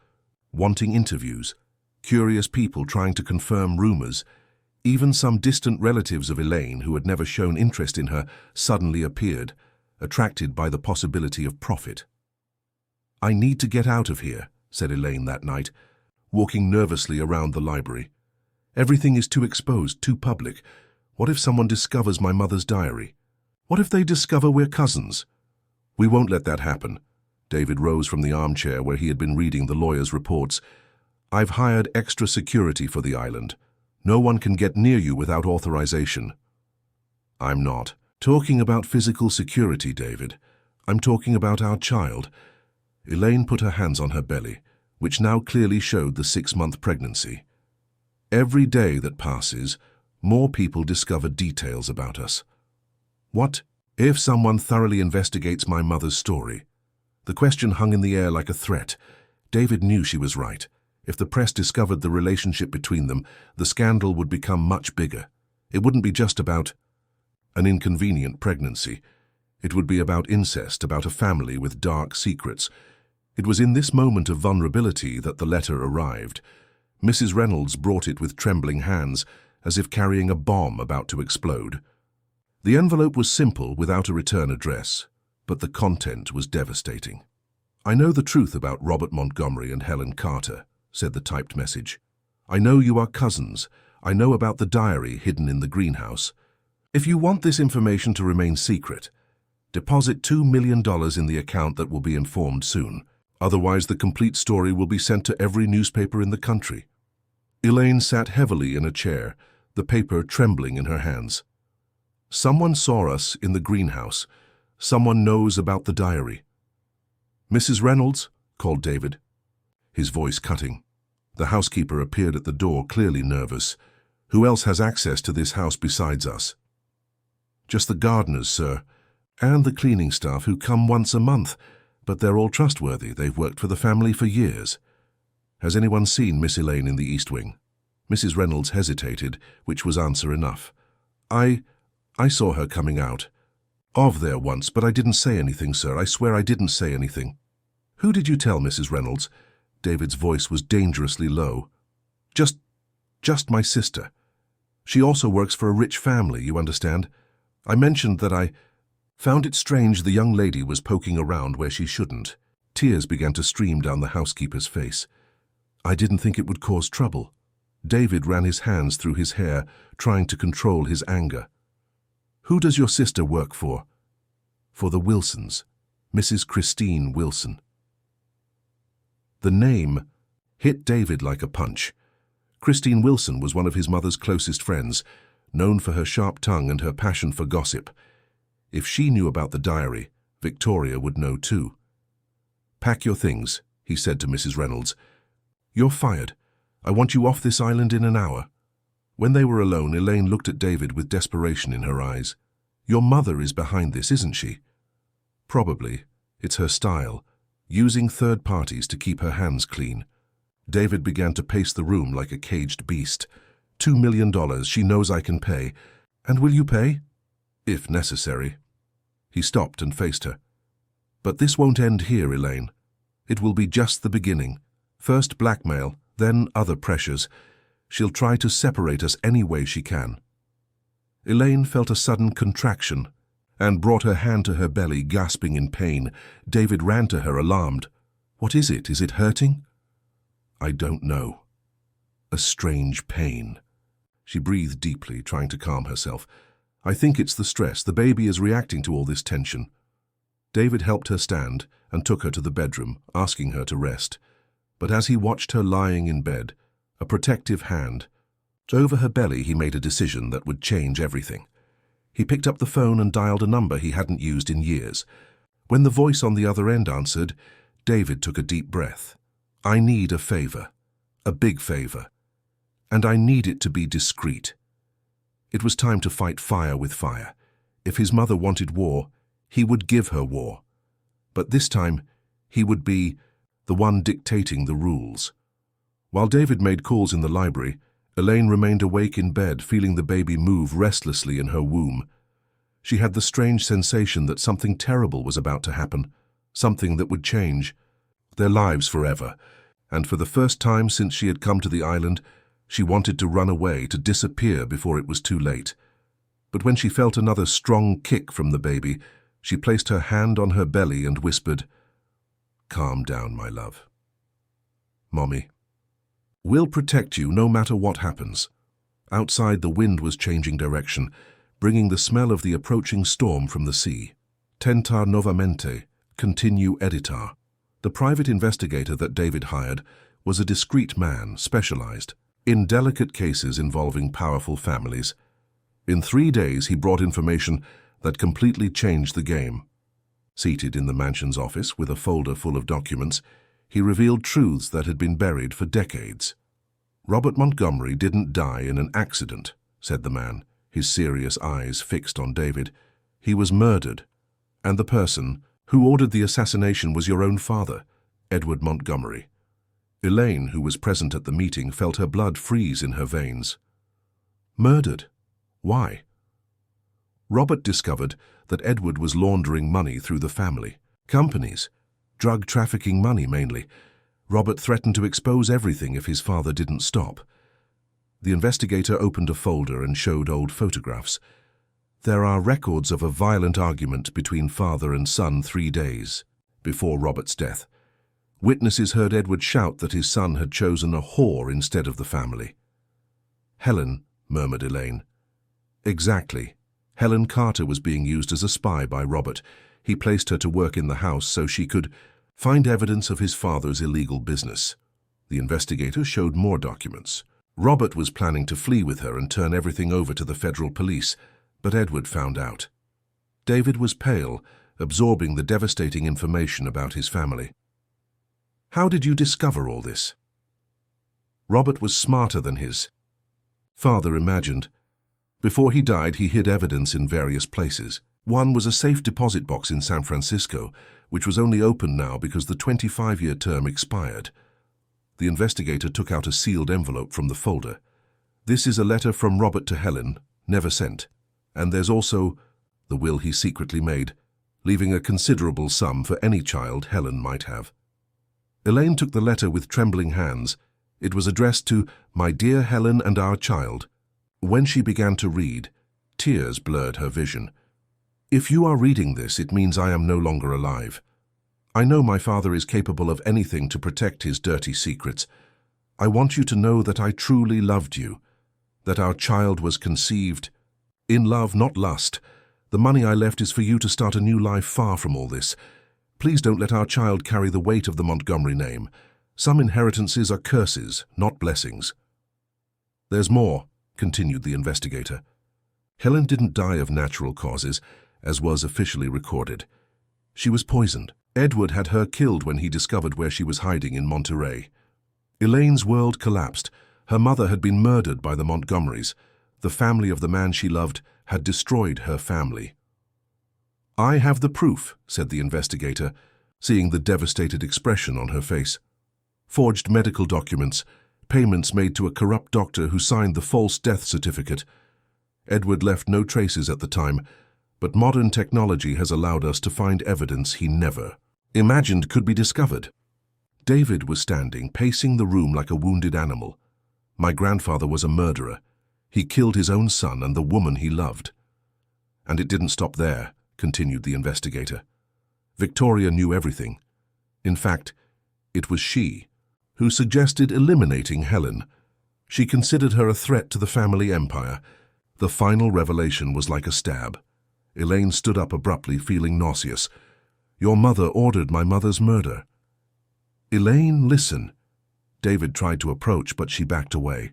wanting interviews, curious people trying to confirm rumors, even some distant relatives of Elaine who had never shown interest in her suddenly appeared, attracted by the possibility of profit. "I need to get out of here," said Elaine that night, walking nervously around the library. "Everything is too exposed, too public. What if someone discovers my mother's diary? What if they discover we're cousins?" "We won't let that happen." David rose from the armchair where he had been reading the lawyer's reports. "I've hired extra security for the island. No one can get near you without authorization." "I'm not talking about physical security, David. I'm talking about our child." Elaine put her hands on her belly, which now clearly showed the 6-month pregnancy. "Every day that passes, more people discover details about us. What if someone thoroughly investigates my mother's story?" The question hung in the air like a threat. David knew she was right. If the press discovered the relationship between them, the scandal would become much bigger. It wouldn't be just about an inconvenient pregnancy. It would be about incest, about a family with dark secrets. It was in this moment of vulnerability that the letter arrived. Mrs. Reynolds brought it with trembling hands, as if carrying a bomb about to explode. The envelope was simple, without a return address, but the content was devastating. "I know the truth about Robert Montgomery and Helen Carter," said the typed message. "I know you are cousins. I know about the diary hidden in the greenhouse. If you want this information to remain secret, deposit $2 million in the account that will be informed soon. Otherwise, the complete story will be sent to every newspaper in the country." Elaine sat heavily in a chair, the paper trembling in her hands. "Someone saw us in the greenhouse. Someone knows about the diary." "Mrs. Reynolds?" called David, his voice cutting. The housekeeper appeared at the door, clearly nervous. "Who else has access to this house besides us?" "Just the gardeners, sir, and the cleaning staff who come once a month, but they're all trustworthy. They've worked for the family for years." "Has anyone seen Miss Elaine in the East Wing?" Mrs. Reynolds hesitated, which was answer enough. I saw her coming out of there once, but I didn't say anything, sir. I swear I didn't say anything." "Who did you tell, Mrs. Reynolds?" David's voice was dangerously low. Just my sister. She also works for a rich family, you understand. I mentioned that I found it strange the young lady was poking around where she shouldn't." Tears began to stream down the housekeeper's face. "I didn't think it would cause trouble." David ran his hands through his hair, trying to control his anger. "Who does your sister work for?" "For the Wilsons. Mrs. Christine Wilson." The name hit David like a punch. Christine Wilson was one of his mother's closest friends, known for her sharp tongue and her passion for gossip. If she knew about the diary, Victoria would know too. "Pack your things," he said to Mrs. Reynolds. "You're fired. I want you off this island in an hour." When they were alone, Elaine looked at David with desperation in her eyes. "Your mother is behind this, isn't she?" "Probably. It's her style. using third parties to keep her hands clean. David began to pace the room like a caged beast. $2 million, she knows I can pay. And will you pay? If necessary. He stopped and faced her. But this won't end here, Elaine. It will be just the beginning. First blackmail, then other pressures. She'll try to separate us any way she can. Elaine felt a sudden contraction and brought her hand to her belly, gasping in pain. David ran to her, alarmed. What is it? Is it hurting? I don't know. A strange pain. She breathed deeply, trying to calm herself. I think it's the stress. The baby is reacting to all this tension. David helped her stand and took her to the bedroom, asking her to rest. But as he watched her lying in bed, a protective hand over her belly, he made a decision that would change everything. He picked up the phone and dialed a number he hadn't used in years. When the voice on the other end answered, David took a deep breath. I need a favor. A big favor. And I need it to be discreet. It was time to fight fire with fire. If his mother wanted war, he would give her war. But this time, he would be the one dictating the rules. While David made calls in the library, Elaine remained awake in bed, feeling the baby move restlessly in her womb. She had the strange sensation that something terrible was about to happen, something that would change their lives forever. And for the first time since she had come to the island, she wanted to run away, to disappear before it was too late. But when she felt another strong kick from the baby, she placed her hand on her belly and whispered, Calm down, my love. Mommy. We'll protect you no matter what happens. Outside, the wind was changing direction, bringing the smell of the approaching storm from the sea. Tentar novamente, continue editar. The private investigator that David hired was a discreet man, specialized in delicate cases involving powerful families. In 3 days, he brought information that completely changed the game. Seated in the mansion's office with a folder full of documents, he revealed truths that had been buried for decades. Robert Montgomery didn't die in an accident, said the man, his serious eyes fixed on David. He was murdered, and the person who ordered the assassination was your own father, Edward Montgomery. Elaine, who was present at the meeting, felt her blood freeze in her veins. Murdered? Why? Robert discovered that Edward was laundering money through the family. Companies. Drug trafficking money, mainly. Robert threatened to expose everything if his father didn't stop. The investigator opened a folder and showed old photographs. There are records of a violent argument between father and son 3 days before Robert's death. Witnesses heard Edward shout that his son had chosen a whore instead of the family. Helen, murmured Elaine. Exactly. Helen Carter was being used as a spy by Robert. He placed her to work in the house so she could find evidence of his father's illegal business. The investigator showed more documents. Robert was planning to flee with her and turn everything over to the federal police, but Edward found out. David was pale, absorbing the devastating information about his family. How did you discover all this? Robert was smarter than his father imagined. Before he died, he hid evidence in various places. One was a safe deposit box in San Francisco, which was only open now because the 25-year term expired. The investigator took out a sealed envelope from the folder. This is a letter from Robert to Helen, never sent. And there's also the will he secretly made, leaving a considerable sum for any child Helen might have. Elaine took the letter with trembling hands. It was addressed to My dear Helen and our child. When she began to read, tears blurred her vision. If you are reading this, it means I am no longer alive. I know my father is capable of anything to protect his dirty secrets. I want you to know that I truly loved you, that our child was conceived in love, not lust. The money I left is for you to start a new life far from all this. Please don't let our child carry the weight of the Montgomery name. Some inheritances are curses, not blessings. There's more, continued the investigator. Helen didn't die of natural causes, as was officially recorded. She was poisoned. Edward had her killed when he discovered where she was hiding in Monterey. Elaine's world collapsed. Her mother had been murdered by the Montgomerys. The family of the man she loved had destroyed her family. I have the proof, said the investigator. seeing the devastated expression on her face. Forged medical documents, payments made to a corrupt doctor who signed the false death certificate. Edward left no traces at the time, but modern technology has allowed us to find evidence he never imagined could be discovered. David was standing, pacing the room like a wounded animal. My grandfather was a murderer. He killed his own son and the woman he loved. And it didn't stop there, continued the investigator. Victoria knew everything. In fact, it was she who suggested eliminating Helen. She considered her a threat to the family empire. The final revelation was like a stab. Elaine stood up abruptly, feeling nauseous. Your mother ordered my mother's murder. Elaine, listen. David tried to approach, but she backed away.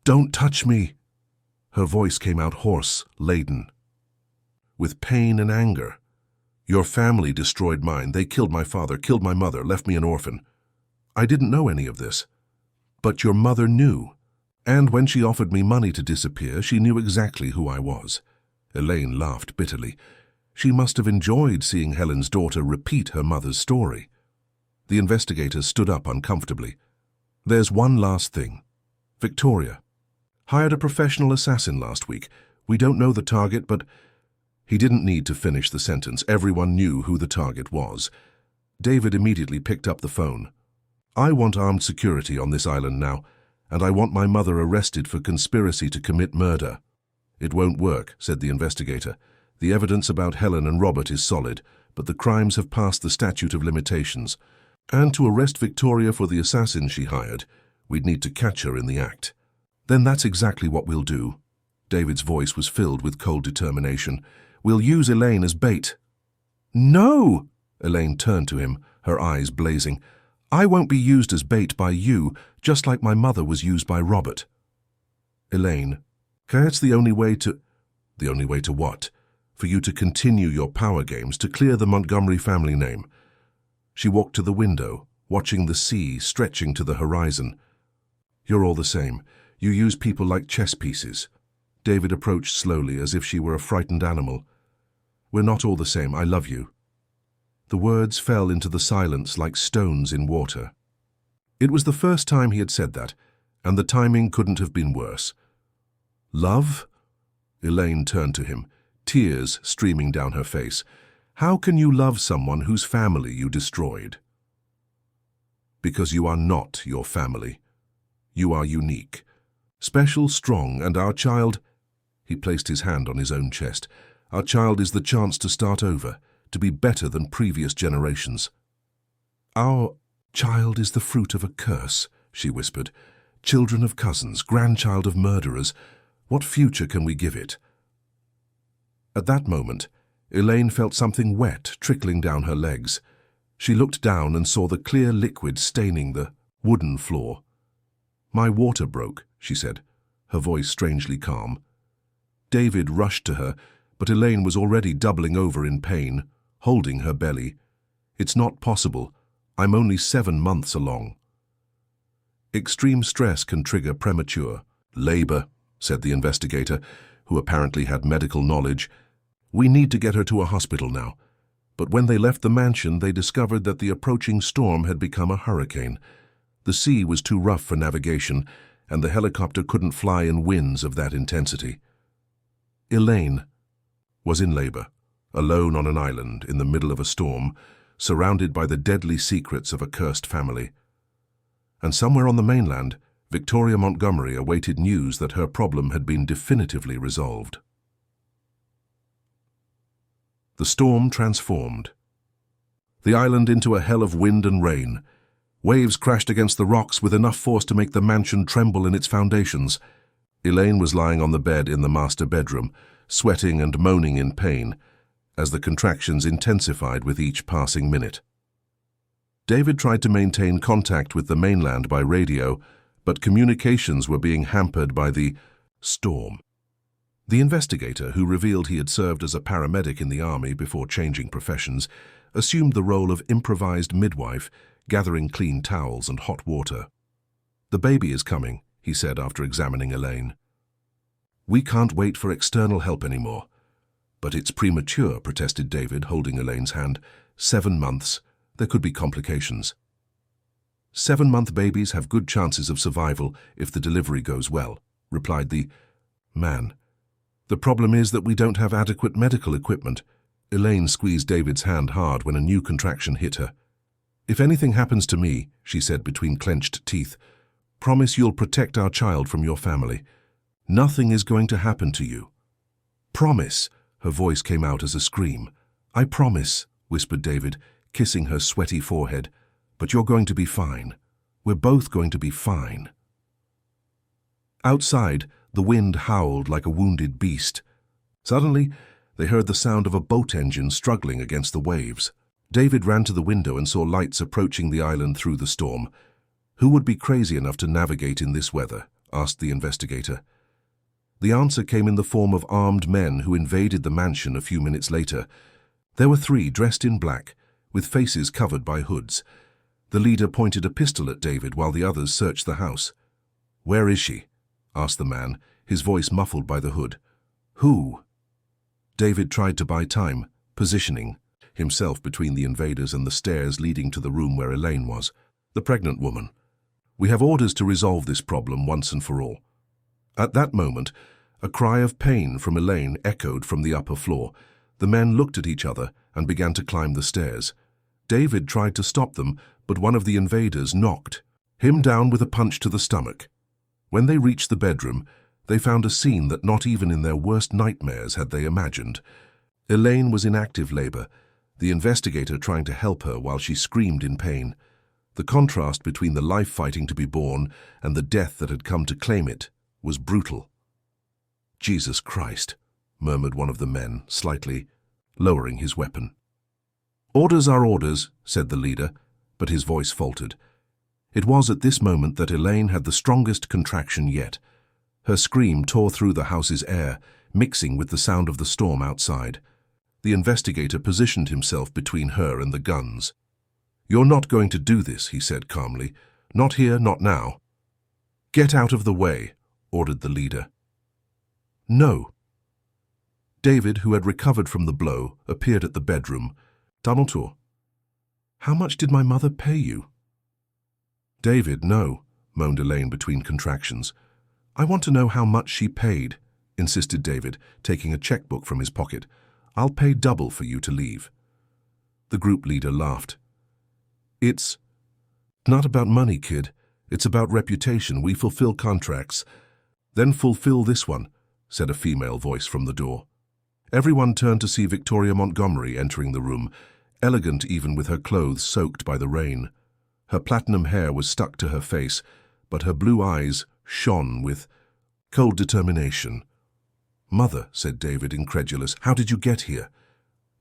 Don't touch me. Her voice came out hoarse, laden with pain and anger. Your family destroyed mine. They killed my father, killed my mother, left me an orphan. I didn't know any of this. But your mother knew. And when she offered me money to disappear, she knew exactly who I was. Elaine laughed bitterly. She must have enjoyed seeing Helen's daughter repeat her mother's story. The investigator stood up uncomfortably. There's one last thing. Victoria hired a professional assassin last week. We don't know the target, but... He didn't need to finish the sentence. Everyone knew who the target was. David immediately picked up the phone. I want armed security on this island now, and I want my mother arrested for conspiracy to commit murder. It won't work, said the investigator. The evidence about Helen and Robert is solid, but the crimes have passed the statute of limitations. And to arrest Victoria for the assassin she hired, we'd need to catch her in the act. Then that's exactly what we'll do. David's voice was filled with cold determination. We'll use Elaine as bait. No! Elaine turned to him, her eyes blazing. I won't be used as bait by you, just like my mother was used by Robert. Elaine, it's the only way to... The only way to what? For you to continue your power games, to clear the Montgomery family name. She walked to the window, watching the sea stretching to the horizon. You're all the same. You use people like chess pieces. David approached slowly, as if she were a frightened animal. We're not all the same. I love you. The words fell into the silence like stones in water. It was the first time he had said that, and the timing couldn't have been worse. Love? Elaine turned to him, tears streaming down her face. How can you love someone whose family you destroyed? Because you are not your family. You are unique, special, strong, and our child... He placed his hand on his own chest. Our child is the chance to start over, to be better than previous generations. Our child is the fruit of a curse, she whispered. Children of cousins, grandchild of murderers. What future can we give it? At that moment, Elaine felt something wet trickling down her legs. She looked down and saw the clear liquid staining the wooden floor. My water broke, she said, her voice strangely calm. David rushed to her, but Elaine was already doubling over in pain, holding her belly. It's not possible. I'm only 7 months along. Extreme stress can trigger premature labor, said the investigator, who apparently had medical knowledge. We need to get her to a hospital now. But when they left the mansion, they discovered that the approaching storm had become a hurricane. The sea was too rough for navigation, and the helicopter couldn't fly in winds of that intensity. Elaine was in labor, alone on an island in the middle of a storm, surrounded by the deadly secrets of a cursed family. And somewhere on the mainland, Victoria Montgomery awaited news that her problem had been definitively resolved. The storm transformed the island into a hell of wind and rain. Waves crashed against the rocks with enough force to make the mansion tremble in its foundations. Elaine was lying on the bed in the master bedroom, sweating and moaning in pain, as the contractions intensified with each passing minute. David tried to maintain contact with the mainland by radio, but communications were being hampered by the storm. The investigator, who revealed he had served as a paramedic in the army before changing professions, assumed the role of improvised midwife, gathering clean towels and hot water. The baby is coming, he said after examining Elaine. We can't wait for external help anymore. But it's premature, protested David, holding Elaine's hand. 7 months. there could be complications. 7-month babies have good chances of survival if the delivery goes well, replied the man. The problem is that we don't have adequate medical equipment. Elaine squeezed David's hand hard when a new contraction hit her. If anything happens to me, she said between clenched teeth, promise you'll protect our child from your family. Nothing is going to happen to you. Promise, her voice came out as a scream. I promise, whispered David, kissing her sweaty forehead. But you're going to be fine. We're both going to be fine. Outside, the wind howled like a wounded beast. Suddenly, they heard the sound of a boat engine struggling against the waves. David ran to the window and saw lights approaching the island through the storm. Who would be crazy enough to navigate in this weather? Asked the investigator. The answer came in the form of armed men who invaded the mansion a few minutes later. There were 3 dressed in black, with faces covered by hoods. The leader pointed a pistol at David while the others searched the house. Where is she? Asked the man, his voice muffled by the hood. Who? David tried to buy time, positioning himself between the invaders and the stairs leading to the room where Elaine was. The pregnant woman. We have orders to resolve this problem once and for all. At that moment, a cry of pain from Elaine echoed from the upper floor. The men looked at each other and began to climb the stairs. David tried to stop them, but one of the invaders knocked him down with a punch to the stomach. When they reached the bedroom, they found a scene that not even in their worst nightmares had they imagined. Elaine was in active labor, the investigator trying to help her while she screamed in pain. The contrast between the life fighting to be born and the death that had come to claim it was brutal. Jesus Christ, murmured one of the men, slightly lowering his weapon. Orders are orders, said the leader, but his voice faltered. It was at this moment that Elaine had the strongest contraction yet. Her scream tore through the house's air, mixing with the sound of the storm outside. The investigator positioned himself between her and the guns. You're not going to do this, he said calmly. Not here, not now. Get out of the way, ordered the leader. No. David, who had recovered from the blow, appeared at the bedroom. Dumbledore, how much did my mother pay you? David, no, moaned Elaine between contractions. I want to know how much she paid, insisted David, taking a checkbook from his pocket. I'll pay double for you to leave. The group leader laughed. It's not about money, kid. It's about reputation. We fulfill contracts. Then fulfill this one, said a female voice from the door. Everyone turned to see Victoria Montgomery entering the room, elegant even with her clothes soaked by the rain. Her platinum hair was stuck to her face, but her blue eyes shone with cold determination. Mother, said David, incredulous, how did you get here?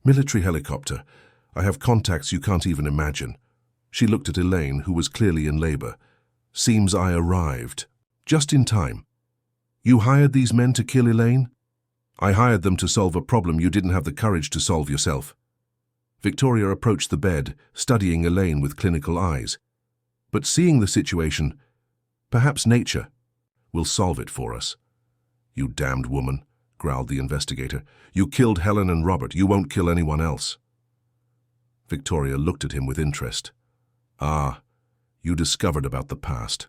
Military helicopter. I have contacts you can't even imagine. She looked at Elaine, who was clearly in labor. Seems I arrived. Just in time. You hired these men to kill Elaine? I hired them to solve a problem you didn't have the courage to solve yourself. Victoria approached the bed, studying Elaine with clinical eyes. But seeing the situation, perhaps nature will solve it for us. You damned woman, growled the investigator. You killed Helen and Robert. You won't kill anyone else. Victoria looked at him with interest. Ah, you discovered about the past.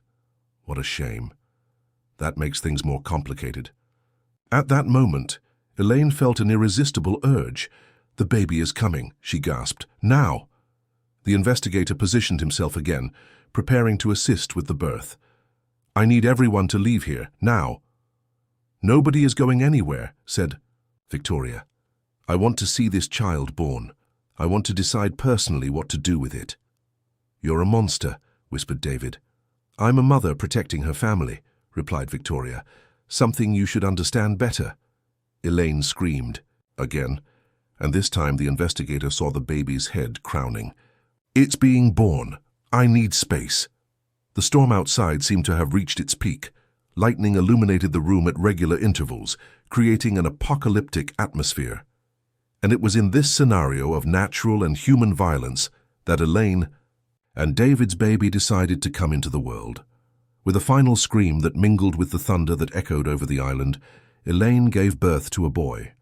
What a shame. That makes things more complicated. At that moment, Elaine felt an irresistible urge. The baby is coming, she gasped. Now! The investigator positioned himself again, preparing to assist with the birth. I need everyone to leave here, now. Nobody is going anywhere, said Victoria. I want to see this child born. I want to decide personally what to do with it. You're a monster, whispered David. I'm a mother protecting her family, replied Victoria. Something you should understand better. Elaine screamed, again, and this time the investigator saw the baby's head crowning. It's being born. I need space. The storm outside seemed to have reached its peak. Lightning illuminated the room at regular intervals, creating an apocalyptic atmosphere. And it was in this scenario of natural and human violence that Elaine and David's baby decided to come into the world. With a final scream that mingled with the thunder that echoed over the island, Elaine gave birth to a boy.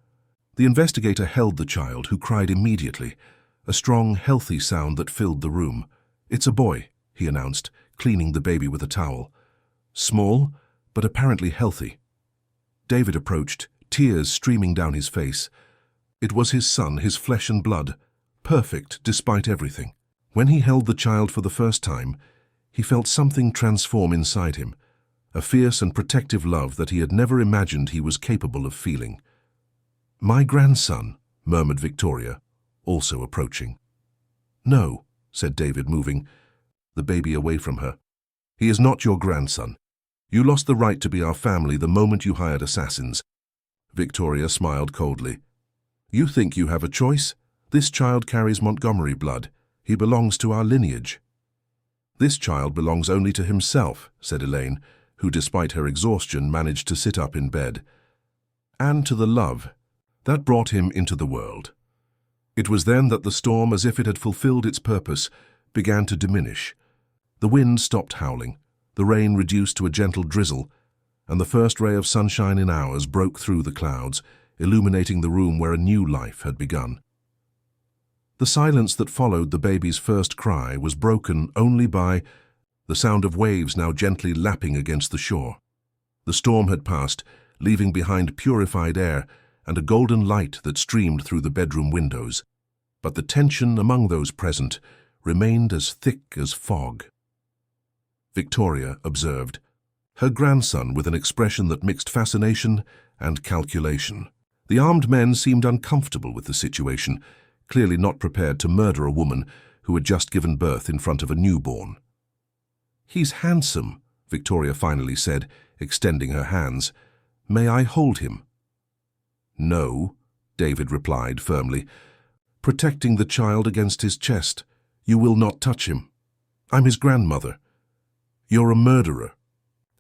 The investigator held the child, who cried immediately. a strong, healthy sound that filled the room. "It's a boy," he announced, cleaning the baby with a towel. "Small, but apparently healthy." David approached, tears streaming down his face. It was his son, his flesh and blood, perfect despite everything. When he held the child for the first time, he felt something transform inside him, a fierce and protective love that he had never imagined he was capable of feeling. "My grandson," murmured Victoria, also approaching. "No," said David, moving the baby away from her. "He is not your grandson. You lost the right to be our family the moment you hired assassins." Victoria smiled coldly. "You think you have a choice? This child carries Montgomery blood. He belongs to our lineage." "This child belongs only to himself," said Elaine, who despite her exhaustion managed to sit up in bed. "And to the love that brought him into the world." It was then that the storm, as if it had fulfilled its purpose, began to diminish. The wind stopped howling, the rain reduced to a gentle drizzle, and the first ray of sunshine in hours broke through the clouds, illuminating the room where a new life had begun. The silence that followed the baby's first cry was broken only by the sound of waves now gently lapping against the shore. The storm had passed, leaving behind purified air and a golden light that streamed through the bedroom windows. But the tension among those present remained as thick as fog. Victoria observed her grandson with an expression that mixed fascination and calculation. The armed men seemed uncomfortable with the situation, clearly not prepared to murder a woman who had just given birth in front of a newborn. "He's handsome," Victoria finally said, extending her hands. "May I hold him?" "No," David replied firmly, protecting the child against his chest. "You will not touch him. I'm his grandmother. You're a murderer."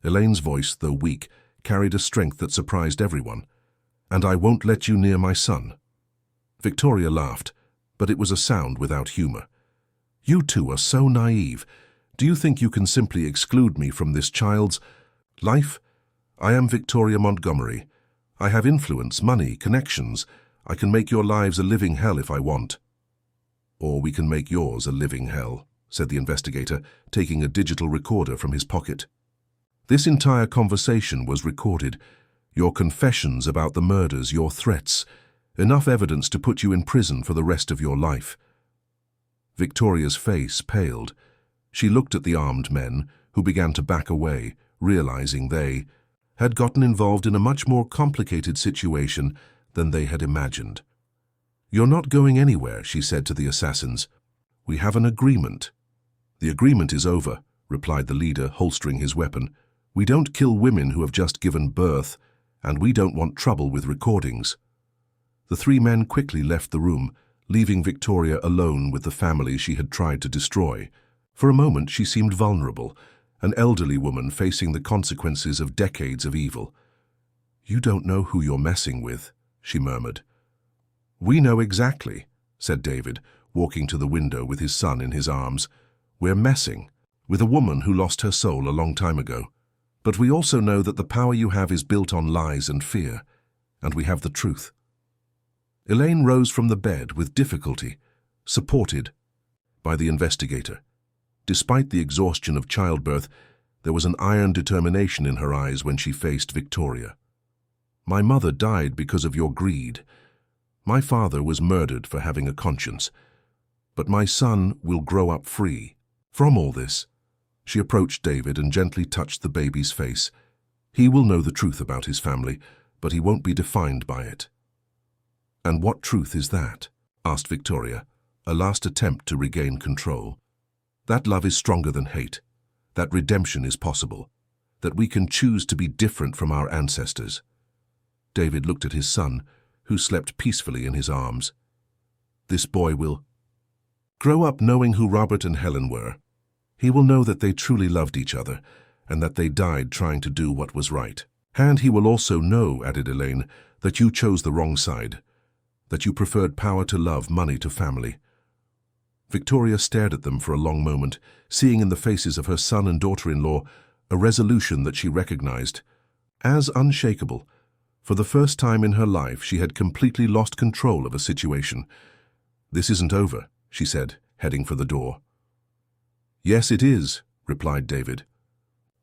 Elaine's voice, though weak, carried a strength that surprised everyone. "And I won't let you near my son." Victoria laughed, but it was a sound without humor. "You two are so naive. Do you think you can simply exclude me from this child's life? I am Victoria Montgomery. I have influence, money, connections. I can make your lives a living hell if I want." "Or we can make yours a living hell," said the investigator, taking a digital recorder from his pocket. "This entire conversation was recorded. Your confessions about the murders, your threats, enough evidence to put you in prison for the rest of your life." Victoria's face paled. She looked at the armed men, who began to back away, realizing they had gotten involved in a much more complicated situation than they had imagined. "You're not going anywhere," she said to the assassins. "We have an agreement." "The agreement is over," replied the leader, holstering his weapon. "We don't kill women who have just given birth, and we don't want trouble with recordings." The three men quickly left the room, leaving Victoria alone with the family she had tried to destroy. For a moment she seemed vulnerable, an elderly woman facing the consequences of decades of evil. "You don't know who you're messing with," she murmured. "We know exactly," said David, walking to the window with his son in his arms. "We're messing with a woman who lost her soul a long time ago. But we also know that the power you have is built on lies and fear, and we have the truth." Elaine rose from the bed with difficulty, supported by the investigator. Despite the exhaustion of childbirth, there was an iron determination in her eyes when she faced Victoria. "My mother died because of your greed. My father was murdered for having a conscience. But my son will grow up free from all this." She approached David and gently touched the baby's face. "He will know the truth about his family, but he won't be defined by it." "And what truth is that?" asked Victoria, a last attempt to regain control. "That love is stronger than hate, that redemption is possible, that we can choose to be different from our ancestors." David looked at his son, who slept peacefully in his arms. "This boy will grow up knowing who Robert and Helen were. He will know that they truly loved each other, and that they died trying to do what was right. And he will also know," added Elaine, "that you chose the wrong side, that you preferred power to love, money to family." Victoria stared at them for a long moment, seeing in the faces of her son and daughter-in-law a resolution that she recognized as unshakable. For the first time in her life, she had completely lost control of a situation. "This isn't over," she said, heading for the door. "Yes, it is," replied David.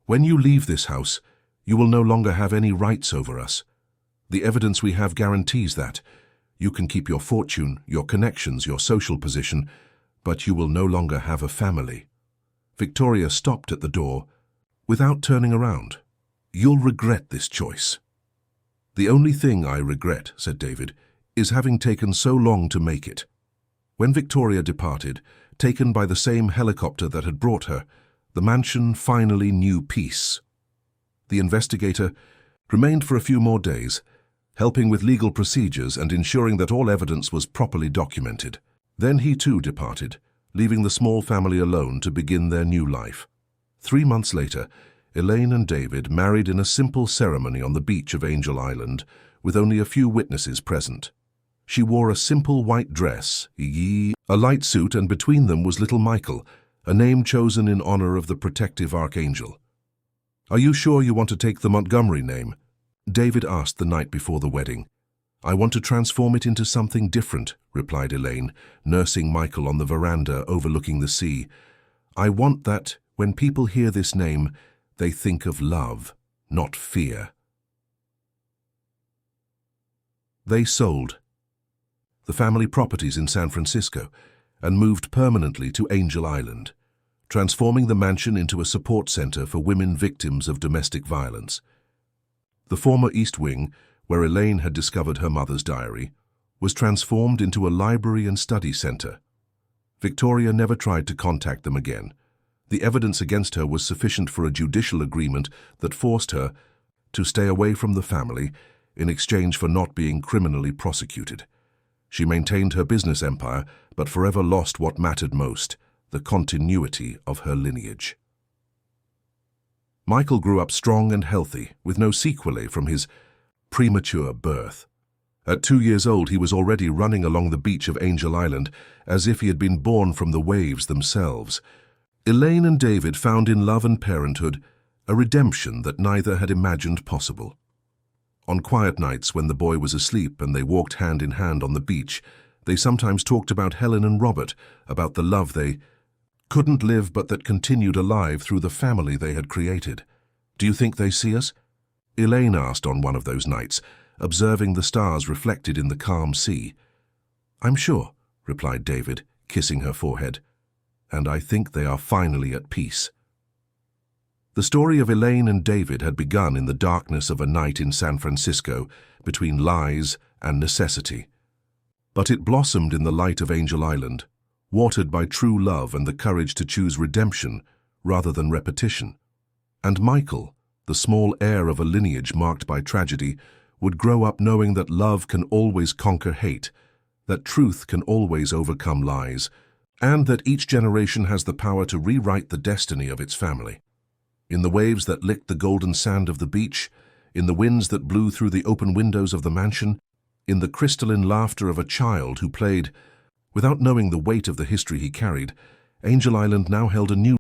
"When you leave this house, you will no longer have any rights over us. The evidence we have guarantees that. You can keep your fortune, your connections, your social position, but you will no longer have a family." Victoria stopped at the door, without turning around. "You'll regret this choice." "The only thing I regret," said David, "is having taken so long to make it." When Victoria departed, taken by the same helicopter that had brought her, the mansion finally knew peace. The investigator remained for a few more days, helping with legal procedures and ensuring that all evidence was properly documented. Then he too departed, leaving the small family alone to begin their new life. 3 months later, Elaine and David married in a simple ceremony on the beach of Angel Island, with only a few witnesses present. She wore a simple white dress, a light suit, and between them was little Michael, a name chosen in honor of the protective archangel. "Are you sure you want to take the Montgomery name?" David asked the night before the wedding. "I want to transform it into something different," replied Elaine, nursing Michael on the veranda overlooking the sea. "I want that, when people hear this name, they think of love, not fear." They sold the family properties in San Francisco and moved permanently to Angel Island, transforming the mansion into a support center for women victims of domestic violence. The former East Wing, where Elaine had discovered her mother's diary, was transformed into a library and study center. Victoria never tried to contact them again. The evidence against her was sufficient for a judicial agreement that forced her to stay away from the family in exchange for not being criminally prosecuted. She maintained her business empire, but forever lost what mattered most, the continuity of her lineage. Michael grew up strong and healthy, with no sequelae from his premature birth. At 2 years old, he was already running along the beach of Angel Island as if he had been born from the waves themselves. Elaine and David found in love and parenthood a redemption that neither had imagined possible. On quiet nights when the boy was asleep and they walked hand in hand on the beach, they sometimes talked about Helen and Robert, about the love they couldn't live but that continued alive through the family they had created. "Do you think they see us?" Elaine asked on one of those nights, observing the stars reflected in the calm sea. "I'm sure," replied David, kissing her forehead, "and I think they are finally at peace." The story of Elaine and David had begun in the darkness of a night in San Francisco, between lies and necessity. But it blossomed in the light of Angel Island, watered by true love and the courage to choose redemption rather than repetition. And Michael, the small heir of a lineage marked by tragedy, would grow up knowing that love can always conquer hate, that truth can always overcome lies, and that each generation has the power to rewrite the destiny of its family. In the waves that licked the golden sand of the beach, in the winds that blew through the open windows of the mansion, in the crystalline laughter of a child who played, without knowing the weight of the history he carried, Angel Island now held a new